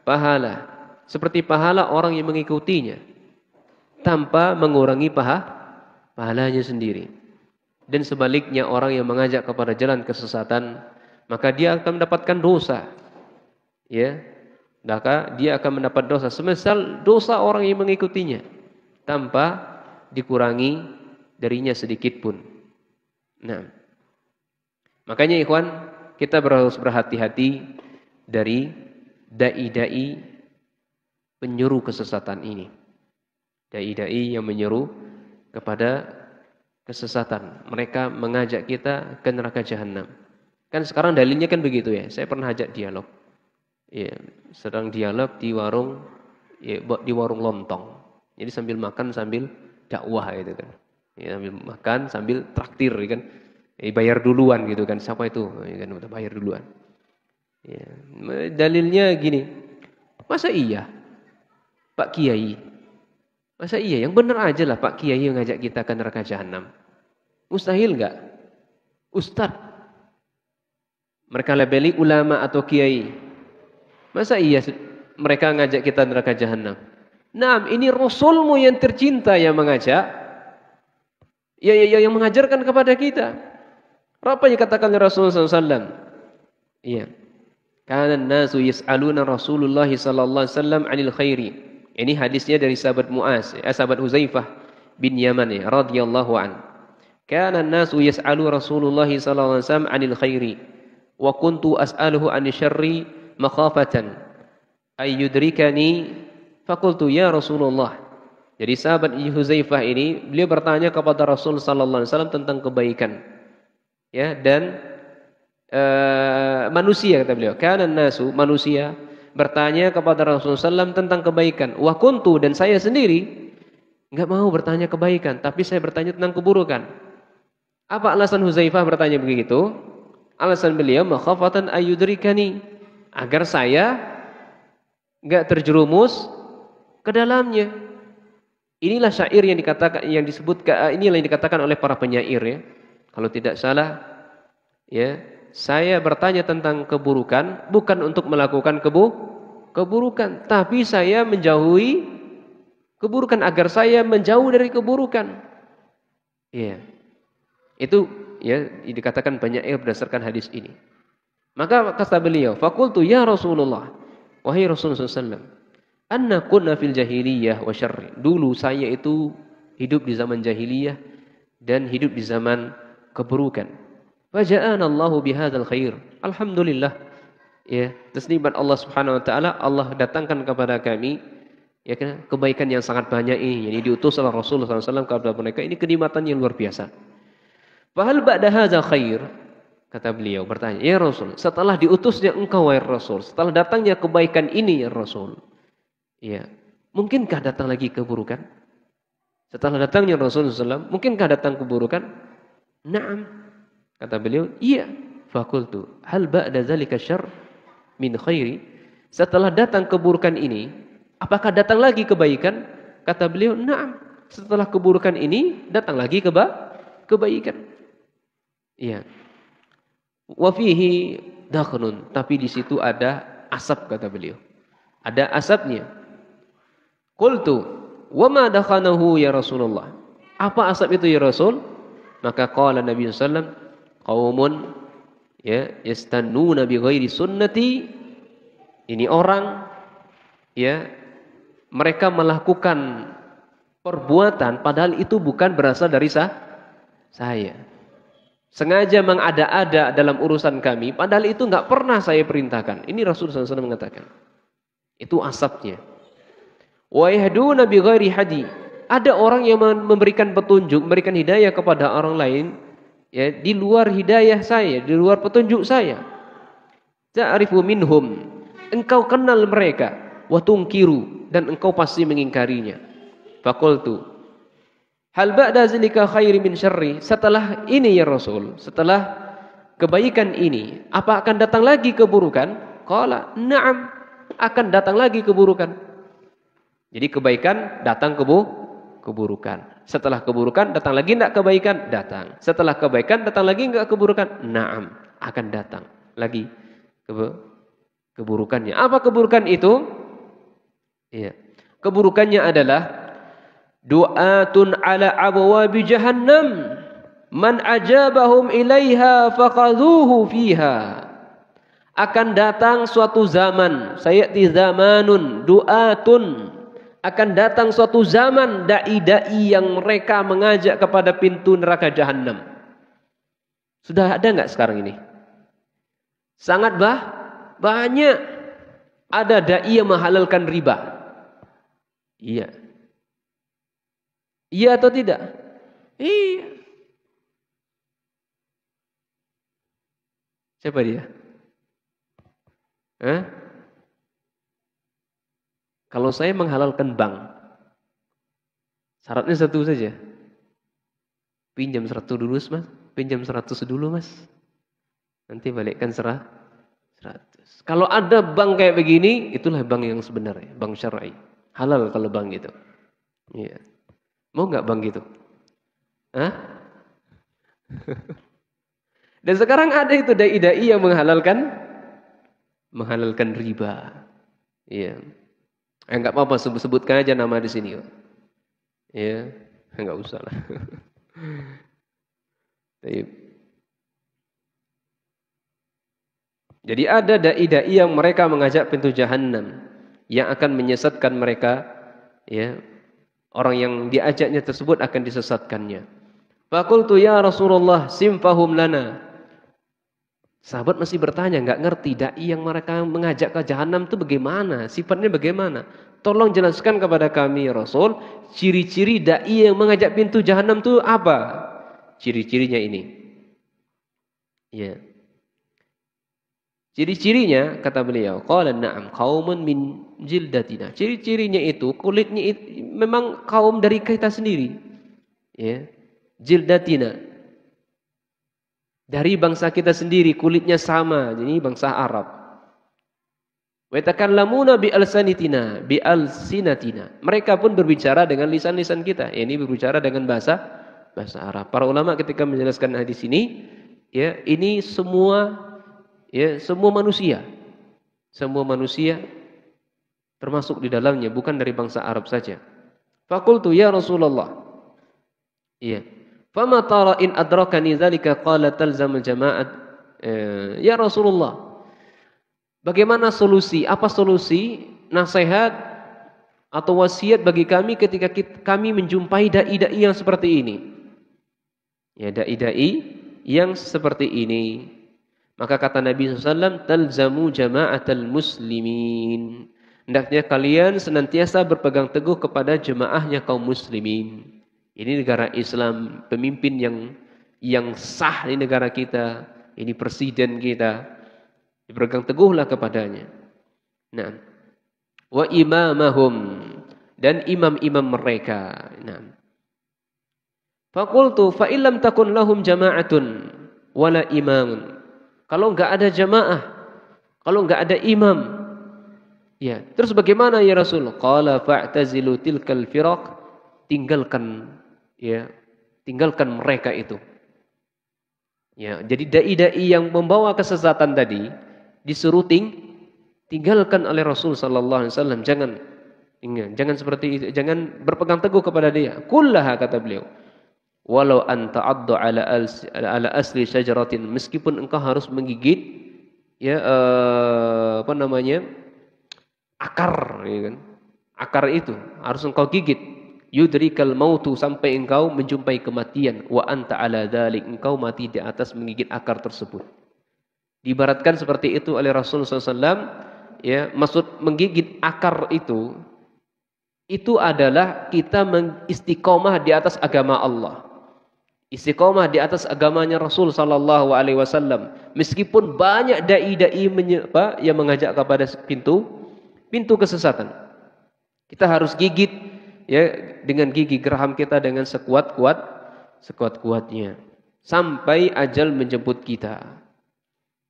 pahala seperti pahala orang yang mengikutinya tanpa mengurangi pahalanya sendiri. Dan sebaliknya orang yang mengajak kepada jalan kesesatan, maka dia akan mendapatkan dosa. Ya, maka dia akan mendapat dosa semisal dosa orang yang mengikutinya tanpa dikurangi darinya sedikit pun. Nah, makanya ikhwan, kita harus berhati-hati dari dai-dai penyuruh kesesatan ini. Dai-dai yang menyeru kepada kesesatan. Mereka mengajak kita ke neraka jahanam. Kan sekarang dalilnya kan begitu ya. Saya pernah ajak dialog. Ya, sedang dialog di warung, ya, di warung lontong. Jadi sambil makan sambil dakwah gitu kan. Ya, sambil makan sambil traktir kan. Bayar duluan gitu kan. Siapa itu? Ya, kan bayar duluan. Ya, dalilnya gini. Masa iya Pak Kiai? Masa iya? Yang benar aja lah Pak Kiai yang ngajak kita ke neraka jahanam. Mustahil enggak? Ustadz. Mereka labeli ulama atau kiai. Masa iya mereka ngajak kita neraka jahanam? Nah, ini Rasulmu yang tercinta yang mengajak. Yang mengajarkan kepada kita. Apa yang katakan Rasulullah SAW? Iya. Kana an-nasu yas'aluna Rasulullah sallallahu alaihi wasallam 'anil khairi. Ini hadisnya dari sahabat Muaz, sahabat Huzaifah bin Yaman radhiyallahu an. Kana an-nasu yas'alu Rasulullah sallallahu alaihi wasallam 'anil khairi wa kuntu as'aluhu 'anil syarri makhafatan ay yudrikani faqultu ya Rasulullah. Jadi sahabat Huzaifah ini beliau bertanya kepada Rasul sallallahu alaihi wasallam tentang kebaikan. Ya, dan manusia kata beliau. Kana an-nasu manusia bertanya kepada Rasulullah SAW tentang kebaikan. Wa kuntu dan saya sendiri enggak mau bertanya kebaikan, tapi saya bertanya tentang keburukan. Apa alasan Huzaifah bertanya begitu? Alasan beliau makhafatan ayyudrikani, agar saya enggak terjerumus ke dalamnya. Inilah syair yang dikatakan, yang disebutkan, inilah yang dikatakan oleh para penyair ya. Kalau tidak salah ya, saya bertanya tentang keburukan bukan untuk melakukan keburukan, tapi saya menjauhi keburukan agar saya menjauh dari keburukan. Iya. Itu ya dikatakan penyair berdasarkan hadis ini. Maka kata beliau, faqultu ya Rasulullah, wahai Rasulullah SAW, anna kunna fil jahiliyah wa syarri. Dulu saya itu hidup di zaman jahiliyah dan hidup di zaman keburukan. Faja'ana Allahu bihadzal khair. Alhamdulillah. Ya, tasnibat Allah Subhanahu wa taala, Allah datangkan kepada kami ya kebaikan yang sangat banyak ini. Jadi diutus oleh Rasulullah SAW kepada mereka, ini kenikmatan yang luar biasa. Fahal ba'da hadzal khair? Kata beliau bertanya, ya Rasul, setelah diutusnya engkau wahai Rasul, setelah datangnya kebaikan ini ya Rasul, ya, mungkinkah datang lagi keburukan? Setelah datangnya Rasulullah SAW, mungkinkah datang keburukan? Naam, kata beliau, iya. Fakultu, hal ba'da zalika syarr min khairi? Setelah datang keburukan ini, apakah datang lagi kebaikan? Kata beliau, naam. Setelah keburukan ini, datang lagi kebaikan. Iya. Wa fihi dakhnun, tapi di situ ada asap kata beliau. Ada asapnya. Qultu, wa ma dakhanahu ya Rasulullah? Apa asap itu ya Rasul? Maka qala Nabi sallallahu alaihi wasallam, qaumun ya yastannuna bi ghairi sunnati. Ini orang ya mereka melakukan perbuatan padahal itu bukan berasal dari saya. Sengaja mengada-ada dalam urusan kami, padahal itu enggak pernah saya perintahkan. Ini Rasulullah SAW mengatakan. Itu asapnya. Wa yahduna bi ghairi hadi. Ada orang yang memberikan petunjuk, memberikan hidayah kepada orang lain ya di luar hidayah saya, di luar petunjuk saya. Ta'rifu minhum. Engkau kenal mereka, wa tungkiru, dan engkau pasti mengingkarinya. Faqultu hal ba'da zalika khairi min syarri? Setelah ini ya Rasul, setelah kebaikan ini, apa akan datang lagi keburukan? Qala na'am, akan datang lagi keburukan. Jadi kebaikan datang keburukan. Setelah keburukan datang lagi enggak kebaikan? Datang. Setelah kebaikan datang lagi enggak keburukan? Na'am, akan datang lagi keburukannya. Apa keburukan itu? Iya. Keburukannya adalah du'atun ala abwabi jahannam man ajabahum ilaiha faqadhuhu fiha. Akan datang suatu zaman, sayati zamanun du'atun, akan datang suatu zaman dai-dai yang mereka mengajak kepada pintu neraka jahannam. Sudah ada enggak sekarang ini? Sangat banyak. Ada dai yang menghalalkan riba. Iya. Iya atau tidak? Iya. Siapa dia? Kalau saya menghalalkan bank, syaratnya satu saja. Pinjam 100 dulu, Mas. Pinjam 100 dulu, Mas. Nanti balikkan 100. Kalau ada bank kayak begini, itulah bank yang sebenarnya, bank syar'i. Halal kalau bank gitu. Iya. Mau enggak bank gitu? Dan sekarang ada itu dai-dai yang menghalalkan riba. Iya. Enggak apa-apa, sebutkan aja nama di sini. Iya, enggak usah lah. Jadi ada dai-dai yang mereka mengajak pintu jahannam, yang akan menyesatkan mereka, ya. Orang yang diajaknya tersebut akan disesatkannya. Faqultu ya Rasulullah simfahum lana. Sahabat masih bertanya, enggak ngerti dai yang mereka mengajak ke jahanam itu bagaimana, sifatnya bagaimana? Tolong jelaskan kepada kami ya Rasul, ciri-ciri dai yang mengajak pintu jahanam itu apa? Ciri-cirinya ini. Ya. Ciri-cirinya kata beliau, qala na'am qaumun min jildatina. Ciri-cirinya itu kulitnya memang kaum dari kita sendiri. Ya. Jildatina. Dari bangsa kita sendiri, kulitnya sama, jadi bangsa Arab. Wa yatakallamuna bi alsanatina. Mereka pun berbicara dengan lisan-lisan kita. Ini berbicara dengan bahasa Arab. Para ulama ketika menjelaskan hadis ini, ya, ini semua manusia. Semua manusia termasuk di dalamnya, bukan dari bangsa Arab saja. Faqultu ya Rasulullah. Iya. Fama tara in adrakani dzalika qala talzamul jama'at. Ya Rasulullah, bagaimana solusi? Apa solusi, nasihat atau wasiat bagi kami ketika kami menjumpai dai-dai yang seperti ini? Ya, dai-dai yang seperti ini. Maka kata Nabi SAW, talzamu jama'atal muslimin. Hendaknya kalian senantiasa berpegang teguh kepada jemaahnya kaum muslimin. Ini negara Islam, pemimpin yang sah di negara kita, ini presiden kita, berpegang teguhlah kepadanya. Nah, wa imamahum, dan imam-imam mereka. Nah, faqultu fa illam takun lahum jama'atun wala imamun. Kalau enggak ada jamaah, kalau enggak ada imam, ya, terus bagaimana ya Rasul? Qala fa'tazilu tilkal firaq, tinggalkan mereka itu. Ya, jadi dai-dai yang membawa kesesatan tadi disuruh tinggalkan oleh Rasul sallallahu alaihi wasallam. Jangan seperti itu, jangan berpegang teguh kepada dia. Kullaha kata beliau. Walau anta addu ala asli syajaratin, meskipun engkau harus menggigit akar, ya kan? Akar itu harus engkau gigit. Yudrikal mautu, sampai engkau menjumpai kematian. Wa anta ala dzalik, engkau mati di atas menggigit akar tersebut. Diibaratkan seperti itu oleh Rasul SAW. Ya, maksud menggigit akar itu adalah kita mengistiqomah di atas agama Allah. Istiqomah di atas agamanya Rasul sallallahu alaihi wasallam. Meskipun banyak dai-dai yang mengajak kepada pintu kesesatan, kita harus gigit ya dengan gigi geraham kita dengan sekuat-kuatnya sampai ajal menjemput kita.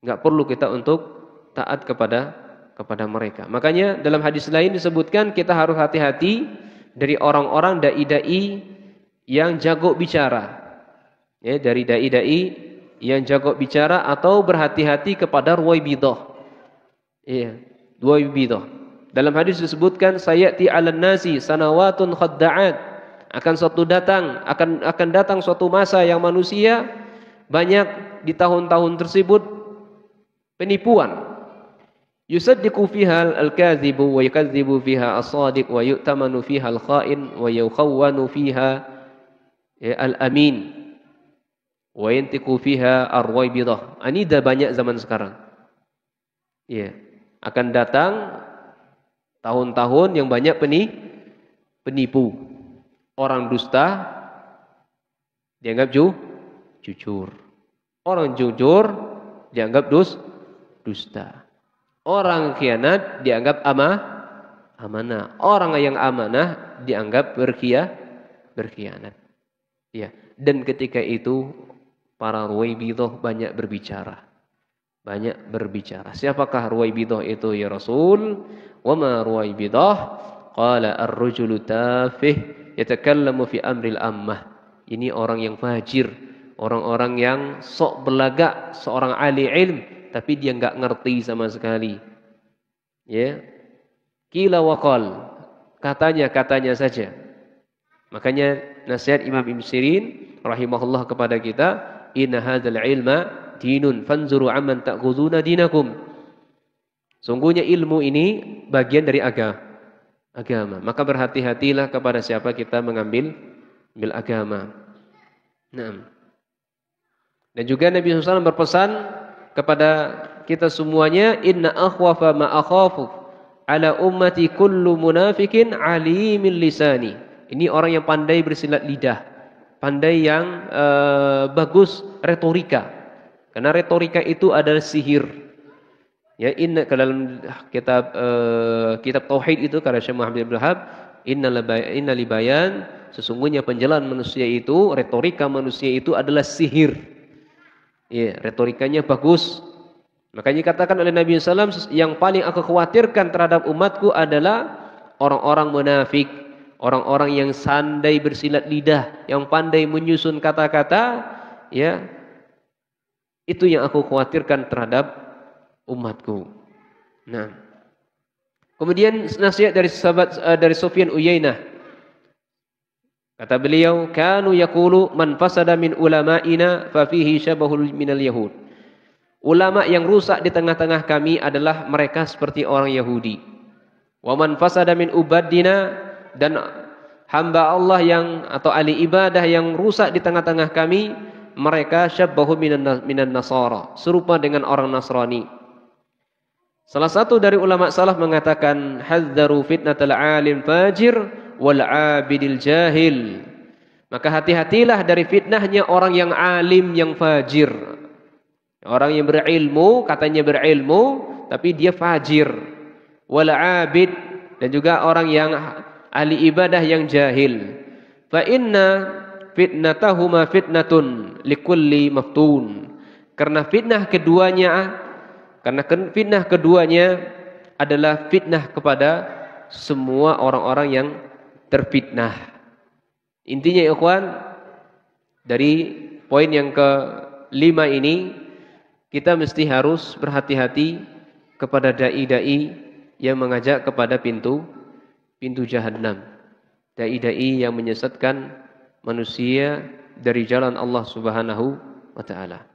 Enggak perlu kita untuk taat kepada mereka. Makanya dalam hadis lain disebutkan kita harus hati-hati dari orang-orang dai-dai yang jago bicara. Ya, dari dai-dai yang jago bicara atau berhati-hati kepada ruwaibidah. Iya, ruwaibidah. Dalam hadis disebutkan sayati 'alan nasi sanawatun khadda'at. Akan datang suatu masa yang manusia banyak di tahun-tahun tersebut penipuan. Yusaddiqu fiha al-kadhibu wa yukadzibu fiha as-sadiq wa yu'tamanu fiha al-kha'in wa yukhawwanu fiha al-amin wa yantiqu fiha ar-ruwaibidah. Ini dah banyak zaman sekarang. Ya, akan datang tahun-tahun yang banyak penipu. Orang dusta dianggap jujur. Orang jujur dianggap dusta. Orang khianat dianggap amanah. Orang yang amanah dianggap berkhianat. Ya, dan ketika itu para ruwaibidah banyak berbicara. Siapakah ruwaibidah itu ya Rasul? Wa ma ruwaibidah? Qala ar-rajulu tafih yatakallamu fi amril ammah. Ini orang yang fajir, orang-orang yang sok belagak, seorang ahli ilm tapi dia enggak ngerti sama sekali. Ya. Qila wa qal. Katanya saja. Makanya nasihat Imam Ibn Sirin rahimahullah kepada kita, inna hadzal ilma dinun fanzuru amman ta'khuduna dinakum. Sungguhnya ilmu ini bagian dari agama. Maka berhati-hatilah kepada siapa kita mengambil agama. Nah. Dan juga Nabi SAW berpesan kepada kita semuanya, inna akhwafa ma akhafu ala ummati kullu munafikin alimil lisani. Ini orang yang pandai bersilat lidah, pandai yang bagus retorika. Karena retorika itu adalah sihir. Ya, dalam kitab tauhid itu kata Syekh Muhammad bin Wahab, inna libayan, sesungguhnya penjelasan manusia itu, retorika manusia itu adalah sihir. Ya, retorikanya bagus. Makanya dikatakan oleh Nabi SAW, yang paling aku khawatirkan terhadap umatku adalah orang-orang munafik, orang-orang yang pandai bersilat lidah, yang pandai menyusun kata-kata, ya. Itu yang aku khawatirkan terhadap umatku. Nah. Kemudian nasihat dari sahabat dari Sufyan Uyainah. Kata beliau, kanu yaqulu man fasada min ulama'ina fa fihi syabahul minal yahud. Ulama yang rusak di tengah-tengah kami adalah mereka seperti orang Yahudi. Wa man fasada min ubadina, dan hamba Allah yang atau ahli ibadah yang rusak di tengah-tengah kami, mereka syabahu minan nasara, serupa dengan orang Nasrani. Salah satu dari ulama salaf mengatakan, hadzaru fitnatal alim fajir wal abidil jahil. Maka hati-hatilah dari fitnahnya orang yang alim yang fajir. Orang yang berilmu, katanya berilmu, tapi dia fajir. Wal abid, dan juga orang yang ahli ibadah yang jahil. Fa inna fitnatahuma fitnatun likulli maftun. Karena fitnah keduanya adalah fitnah kepada semua orang-orang yang terfitnah. Intinya ya ikhwan, dari poin yang ke-5 ini, kita mesti harus berhati-hati kepada dai-dai yang mengajak kepada pintu jahannam. Dai-dai yang menyesatkan manusia dari jalan Allah Subhanahu wa taala.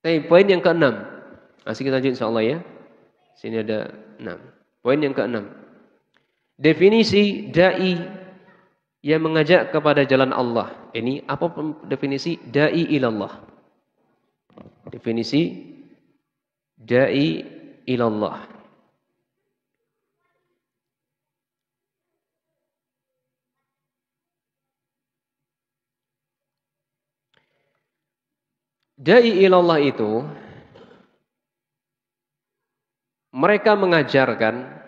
Poin yang ke-6. Masih kita lanjut insyaallah ya. Sini ada 6. Poin yang ke-6. Definisi dai yang mengajak kepada jalan Allah. Ini apa definisi dai ilallah? Definisi dai ilallah. Dai ilallah itu mereka mengajarkan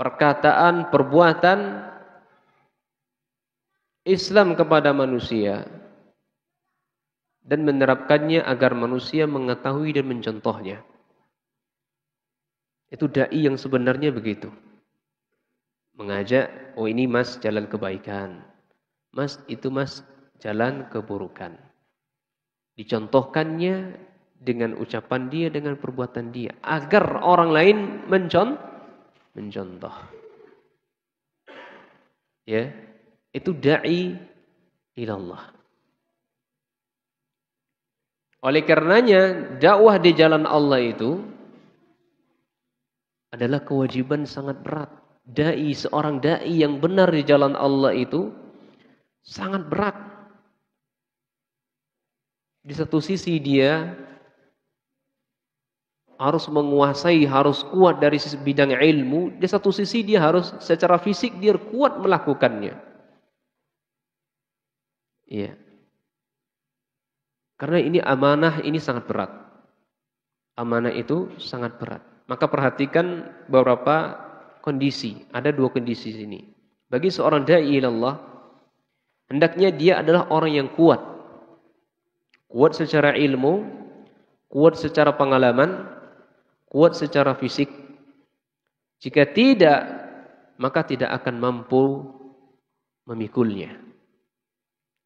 perkataan, perbuatan Islam kepada manusia dan menerapkannya agar manusia mengetahui dan mencontohnya. Itu dai yang sebenarnya begitu. Mengajak, oh ini mas jalan kebaikan. Mas itu mas jalan keburukan. Dicontohkannya dengan ucapan dia, dengan perbuatan dia. Agar orang lain mencontoh. Ya, itu da'i ilallah. Oleh karenanya, dakwah di jalan Allah itu adalah kewajiban sangat berat. Seorang da'i yang benar di jalan Allah itu sangat berat. Di satu sisi dia harus menguasai, harus kuat dari sisi bidang ilmu. Di satu sisi dia harus secara fisik dia kuat melakukannya. Iya. Karena ini amanah, ini sangat berat. Amanah itu sangat berat. Maka perhatikan beberapa kondisi. Ada 2 kondisi di sini. Bagi seorang da'i ilallah, hendaknya dia adalah orang yang kuat. Kuat secara ilmu, kuat secara pengalaman, kuat secara fisik. Jika tidak, maka tidak akan mampu memikulnya.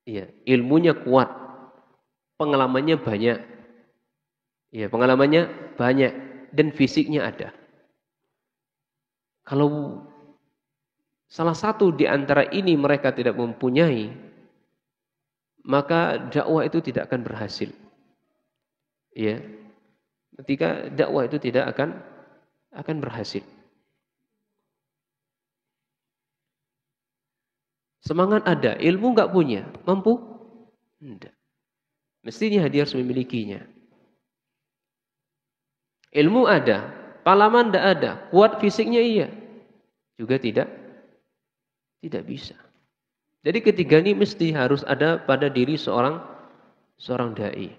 Iya, ilmunya kuat, pengalamannya banyak. Iya, pengalamannya banyak dan fisiknya ada. Kalau salah satu di antara ini mereka tidak mempunyai, maka dakwah itu tidak akan berhasil. Ya. Ketika dakwah itu tidak akan berhasil. Semangat ada, ilmu enggak punya, mampu? Tidak. Mestinya dia harus memilikinya. Ilmu ada, pengalaman tidak ada, kuat fisiknya iya, juga tidak bisa. Jadi ketiga ini mesti harus ada pada diri seorang dai.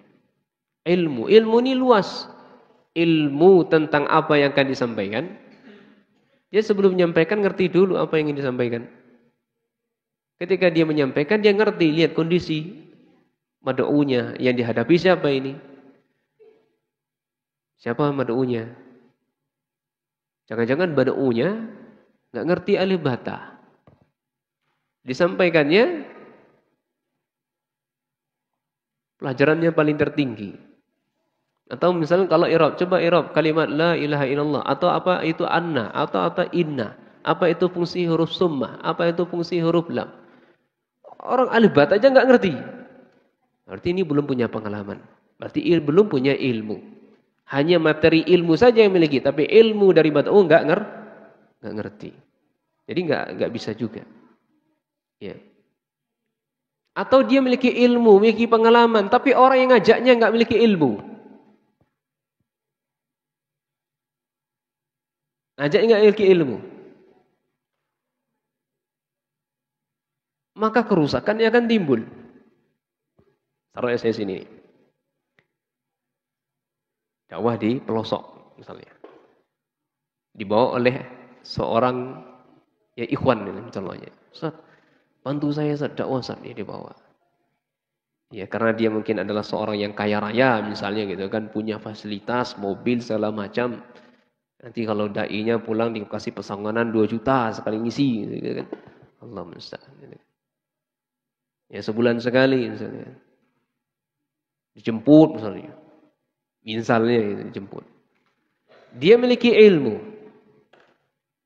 Ilmu ini luas. Ilmu tentang apa yang akan disampaikan. Dia sebelum menyampaikan ngerti dulu apa yang ingin disampaikan. Ketika dia menyampaikan dia ngerti, lihat kondisi mad'unya yang dihadapi siapa ini. Siapa mad'unya? Jangan-jangan mad'unya enggak ngerti alif bata. Disampaikannya pelajarannya paling tertinggi. Atau misalnya kalau i'rab, coba i'rab kalimat la ilaha illallah atau apa itu anna atau inna. Apa itu fungsi huruf summah? Apa itu fungsi huruf lam? Orang alif bata aja enggak ngerti. Berarti ini belum punya pengalaman. Berarti belum punya ilmu. Hanya materi ilmu saja yang miliki, tapi ilmu dari bata enggak ngerti. Jadi enggak bisa juga. Ya. Atau dia memiliki ilmu, memiliki pengalaman, tapi orang yang ngajaknya enggak memiliki ilmu. Ngajaknya enggak memiliki ilmu. Maka kerusakan yang akan timbul. Taruh saya sini. Dakwah di pelosok misalnya. Dibawa oleh seorang ya ikhwan ini misalnya. Ustaz, bantu saya Ustaz, dakwah Ustaz, dia dibawa. Ya karena dia mungkin adalah seorang yang kaya raya misalnya gitu kan, punya fasilitas, mobil segala macam. Nanti kalau dai-nya pulang dikasih pesangonan 2 juta sekali ngisi gitu kan. Allah musta'an. Ya sebulan sekali misalnya. Dijemput misalnya. Misalnya gitu, dijemput. Dia memiliki ilmu.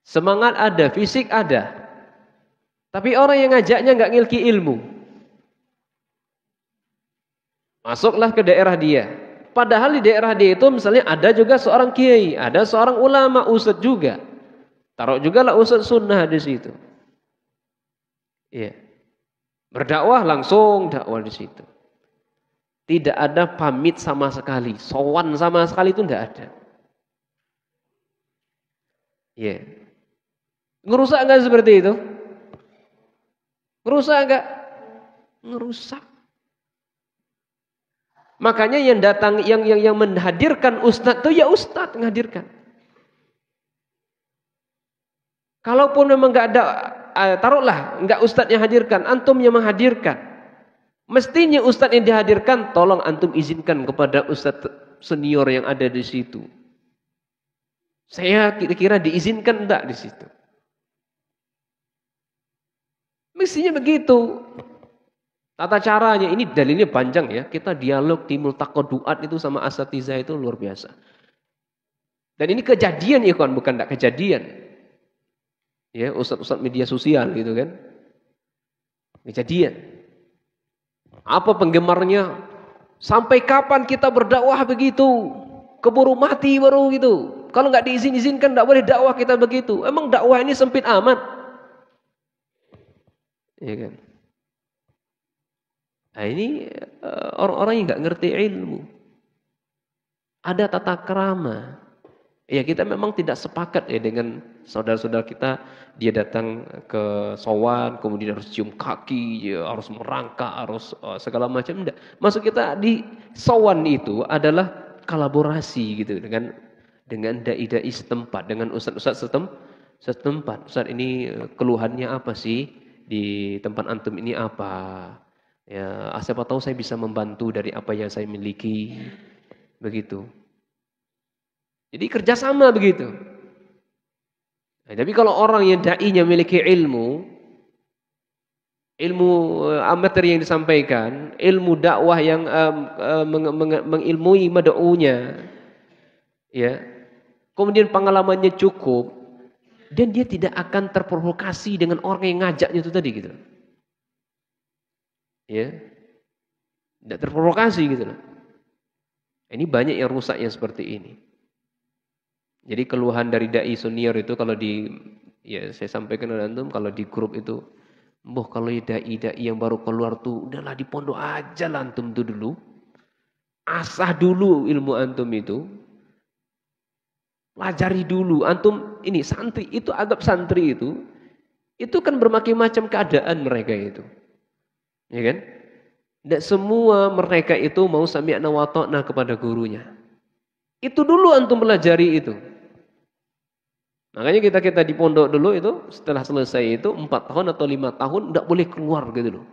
Semangat ada, fisik ada. Tapi orang yang ngajaknya enggak memiliki ilmu. Masuklah ke daerah dia. Padahal di daerah dia itu misalnya ada juga seorang kiai, ada seorang ulama, ustadz juga. Taruh juga lah ustadz sunnah di situ. Iya. Berdakwah langsung dakwah di situ. Tidak ada pamit sama sekali, sowan sama sekali itu tidak ada. Iya. Ngerusak enggak seperti itu? Ngerusak enggak? Ngerusak. Makanya yang datang yang menghadirkan ustadz itu ya ustadz menghadirkan. Kalaupun memang nggak ada, taruhlah nggak ustadz yang hadirkan, antum yang menghadirkan. Mestinya ustadz yang dihadirkan, tolong antum izinkan kepada ustadz senior yang ada di situ. Saya kira-kira diizinkan enggak di situ. Mestinya begitu. Tata caranya, ini dalilnya panjang ya. Kita dialog di multaqa duat itu sama asatizah itu luar biasa. Dan ini kejadian ya kan, bukan enggak kejadian. Ya, ustaz-ustaz media sosial gitu kan. Kejadian. Apa penggemarnya? Sampai kapan kita berdakwah begitu? Keburu mati baru gitu. Kalau nggak diizinkan nggak boleh dakwah kita begitu. Emang dakwah ini sempit amat. Ya kan? Nah ini orang-orang yang nggak ngerti ilmu. Ada tata krama. Ya kita memang tidak sepakat ya dengan saudara-saudara kita, dia datang ke sowan, kemudian harus cium kaki, ya, harus merangkak, harus segala macam. Enggak. Maksud kita di sowan itu adalah kolaborasi gitu dengan dai-dai setempat, dengan ustaz-ustaz setempat. Ustaz ini keluhannya apa sih di tempat antum ini apa? Ya, siapa tahu saya bisa membantu dari apa yang saya miliki. Begitu. Jadi kerjasama begitu. Nah, tapi kalau orang yang da'inya memiliki ilmu amatir yang disampaikan, ilmu dakwah yang mengilmui mad'unya, ya, kemudian pengalamannya cukup, dan dia tidak akan terprovokasi dengan orang yang ngajaknya itu tadi gitu. Ya, tidak terprovokasi gitu loh. Ini banyak yang rusak yang seperti ini. Jadi keluhan dari dai senior itu kalau ya saya sampaikan ke antum, kalau di grup itu, kalau dai yang baru keluar tuh udahlah di pondok aja lah antum tuh dulu. Asah dulu ilmu antum itu. Pelajari dulu antum ini santri itu, adab santri itu kan bermacam-macam keadaan mereka itu. Ya kan? Tidak semua mereka itu mau sami'na wa ta'na kepada gurunya. Itu dulu antum pelajari itu. Makanya kita di pondok dulu itu setelah selesai itu 4 tahun atau 5 tahun tidak boleh keluar gitu loh.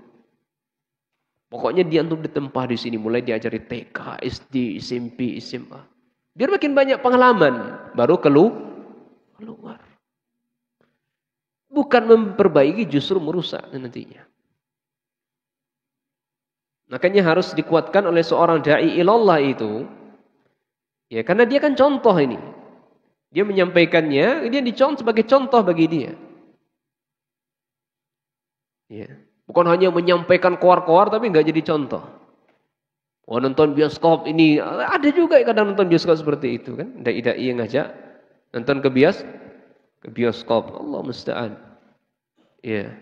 Pokoknya dia antum ditempah di sini, mulai diajari TK, SD, SMP, SMA. Biar makin banyak pengalaman baru keluar. Bukan memperbaiki, justru merusak nantinya. Makanya harus dikuatkan oleh seorang dai ilallah itu. Ya, karena dia kan contoh ini. Dia menyampaikannya, dia dicontoh sebagai contoh bagi dia. Ya. Bukan hanya menyampaikan koar-koar tapi nggak jadi contoh. Wah, nonton bioskop ini, ada juga kadang nonton bioskop seperti itu kan. Dai-dai yang ngajak nonton ke bioskop. Allah musta'an. Ya.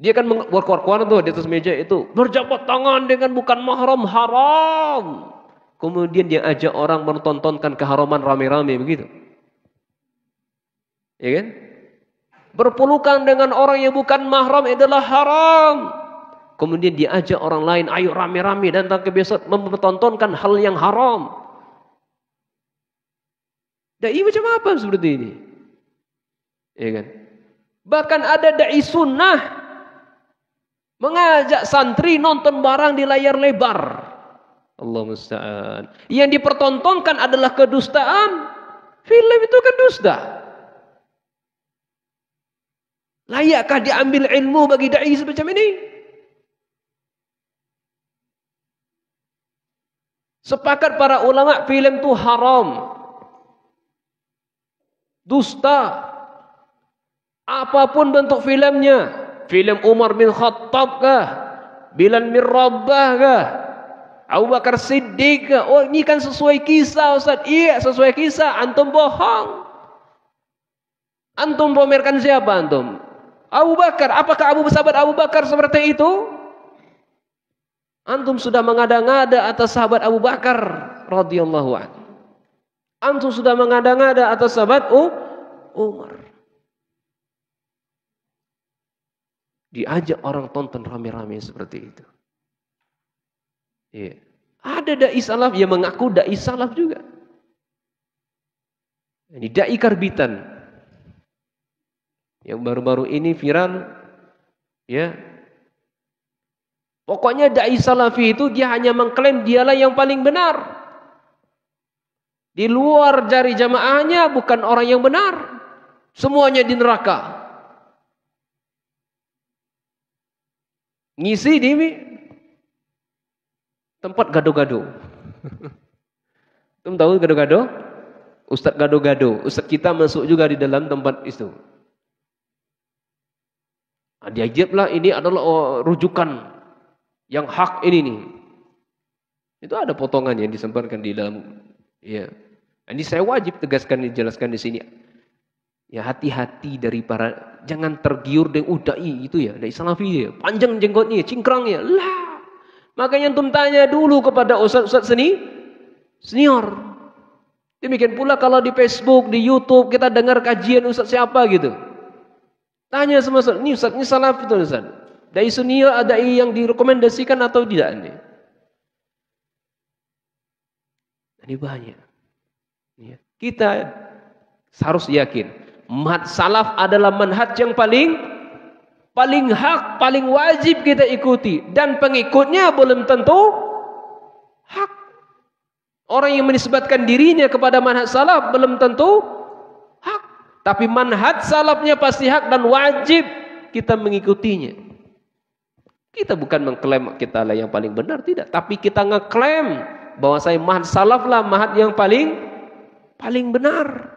Dia kan buat koar-koar tuh di atas meja itu, berjabat tangan dengan bukan mahram, haram. Kemudian dia ajak orang menontonkan keharaman rame-rame begitu. Ya kan? Berpelukan dengan orang yang bukan mahram adalah haram. Kemudian diajak orang lain, ayo rame-rame datang ke besok mempertontonkan hal yang haram. Dai macam apa seperti ini? Ya kan? Bahkan ada dai sunnah mengajak santri nonton barang di layar lebar. Allah musta'an. Yang dipertontonkan adalah kedustaan. Film itu kan dusta. Layakkah diambil ilmu bagi dai semacam ini? Sepakat para ulama film itu haram. Dusta. Apapun bentuk filmnya. Film Umar bin Khattab kah? Bilal bin Rabah kah? Abu Bakar Siddiq kah? Oh ini kan sesuai kisah Ustaz. Iya sesuai kisah. Antum bohong. Antum pamerkan siapa antum? Abu Bakar, apakah sahabat Abu Bakar seperti itu? Antum sudah mengada-ngada atas sahabat Abu Bakar radhiyallahu anhu. Antum sudah mengada-ngada atas sahabat Umar. Diajak orang tonton rame-rame seperti itu. Iya. Ada dai salaf yang mengaku dai salaf juga. Ini dai karbitan. Yang baru-baru ini viral, ya. Pokoknya dai salafi itu dia hanya mengklaim dialah yang paling benar. Di luar dari jamaahnya bukan orang yang benar. Semuanya di neraka. Ngisi di tempat gado-gado. Kamu tahu gado-gado? Ustadz gado-gado. Ustadz kita masuk juga di dalam tempat itu. Nah, diajiblah ini adalah rujukan yang hak ini nih. Itu ada potongannya yang disemparkan di dalam. Ya. Ini saya wajib tegaskan, dijelaskan di sini. Ya, hati-hati dari para, jangan tergiur dengan dai itu ya, dai salafi ya, panjang jenggotnya, cingkrangnya. Lah. Makanya antum tanya dulu kepada ustaz-ustaz senior. Demikian pula kalau di Facebook, di YouTube kita dengar kajian ustaz siapa gitu. Tanya sama ustaz, ini ustaz ini salafi itu ustaz. Dai senior ada yang direkomendasikan atau tidak ini? Ini banyak. Ya. Kita harus yakin manhaj salaf adalah manhaj yang paling hak, paling wajib kita ikuti, dan pengikutnya belum tentu hak. Orang yang menisbatkan dirinya kepada manhaj salaf belum tentu hak, tapi manhaj salafnya pasti hak dan wajib kita mengikutinya. Kita bukan mengklaim kita lah yang paling benar, tidak, tapi kita ngeklaim bahwa saya manhaj salaf lah manhaj yang paling benar.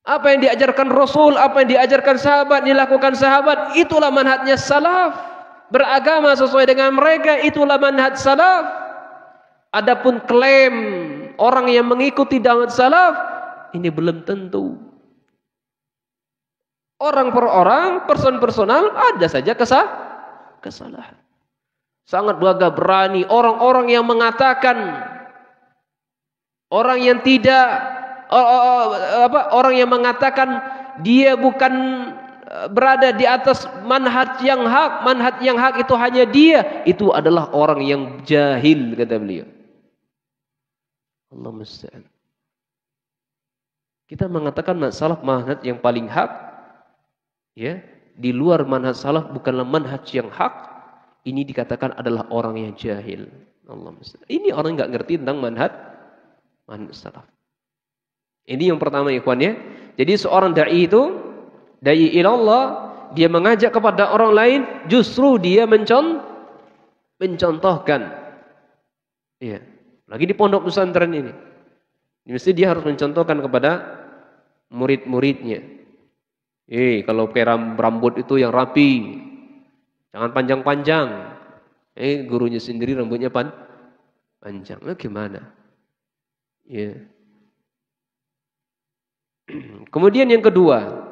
Apa yang diajarkan Rasul, apa yang diajarkan sahabat, dilakukan sahabat, itulah manhajnya salaf. Beragama sesuai dengan mereka, itulah manhaj salaf. Adapun klaim orang yang mengikuti manhaj salaf, ini belum tentu. Orang per orang, person personal, ada saja kesalahan. Sangat gagah berani orang-orang yang mengatakan, orang yang mengatakan dia bukan berada di atas manhaj yang hak itu hanya dia, itu adalah orang yang jahil, kata beliau. Allah musta'an. Kita mengatakan manhaj salaf manhaj yang paling hak, ya, di luar manhaj salaf bukanlah manhaj yang hak, ini dikatakan adalah orang yang jahil. Allah musta'an. Ini orang enggak ngerti tentang manhaj salaf. Ini yang pertama ikhwan ya. Jadi seorang dai itu, dai ilallah, dia mengajak kepada orang lain, justru dia mencontohkan. Iya. Lagi di pondok pesantren ini. Mesti dia harus mencontohkan kepada murid-muridnya. Kalau pakai rambut itu yang rapi. Jangan panjang-panjang. Gurunya sendiri rambutnya panjang. Gimana? Ya. Kemudian yang kedua,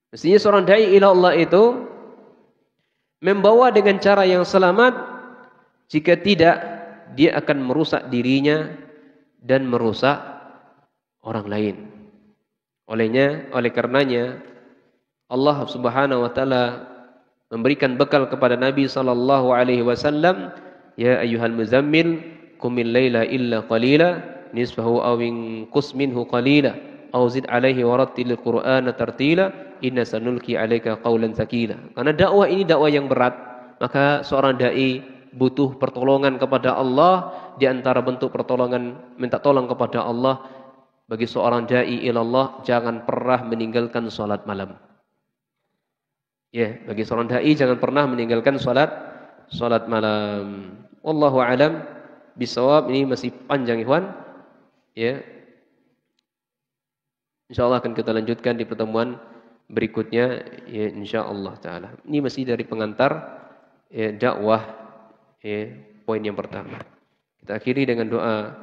mestinya seorang dai ila Allah itu membawa dengan cara yang selamat. Jika tidak, dia akan merusak dirinya dan merusak orang lain. Oleh karenanya Allah Subhanahu wa taala memberikan bekal kepada Nabi sallallahu alaihi wasallam, ya ayyuhal muzammil qumil laila illa qalila nisfahu aw inqus minhu qalila aw zid alaihi warattilil qur'ana tartila inna sanulqi 'alaika qaulan tsaqila. Karena dakwah ini dakwah yang berat, maka seorang dai butuh pertolongan kepada Allah. Di antara bentuk pertolongan minta tolong kepada Allah bagi seorang dai ilallah, jangan pernah meninggalkan salat malam. Ya, bagi seorang dai jangan pernah meninggalkan salat malam. Wallahu alam bisawab. Ini masih panjang ikhwan. Ya. Insyaallah akan kita lanjutkan di pertemuan berikutnya, ya, insyaallah taala. Ini masih dari pengantar ya, dakwah, ya, poin yang pertama. Kita akhiri dengan doa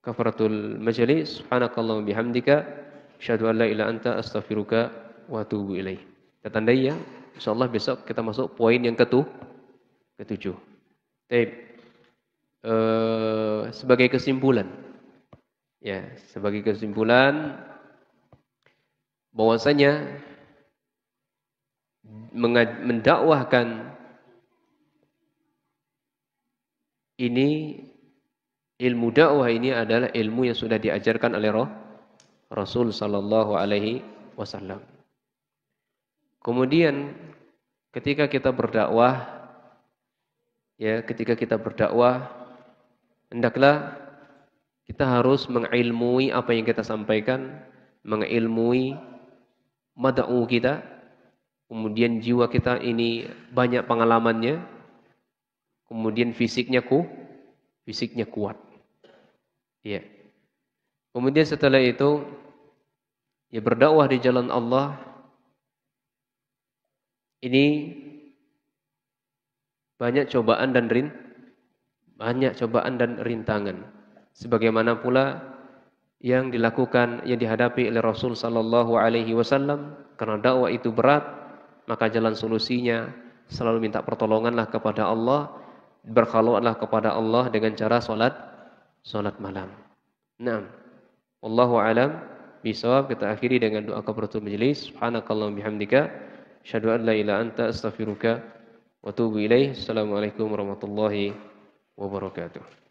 kafaratul majlis. Subhanakallahumma bihamdika asyhadu an la ilaha illa anta astaghfiruka wa atubu ilaik. Kita tandai ya. Insyaallah besok kita masuk poin yang ketujuh. Baik. Sebagai kesimpulan. Ya, sebagai kesimpulan bahwasanya mendakwahkan ini, ilmu dakwah ini adalah ilmu yang sudah diajarkan oleh Rasul sallallahu alaihi wasallam. Kemudian ketika kita berdakwah, ya, ketika kita berdakwah, hendaklah kita harus mengilmui apa yang kita sampaikan, mengilmui mad'u kita, kemudian jiwa kita ini banyak pengalamannya, kemudian fisiknya kuat. Ya. Kemudian setelah itu, ya, berdakwah di jalan Allah ini banyak cobaan dan rintangan. Sebagaimana pula yang dilakukan, yang dihadapi oleh Rasul sallallahu alaihi wasallam, karena dakwah itu berat, maka jalan solusinya selalu minta pertolonganlah kepada Allah, berkhalwatlah kepada Allah dengan cara salat malam. Naam. Wallahu alam bisawab. Kita akhiri dengan doa kafaratul majelis. Subhanakallahumma bihamdika asyhadu an la ilaha illa anta astaghfiruka wa atubu ilaik. Assalamualaikum warahmatullahi wabarakatuh.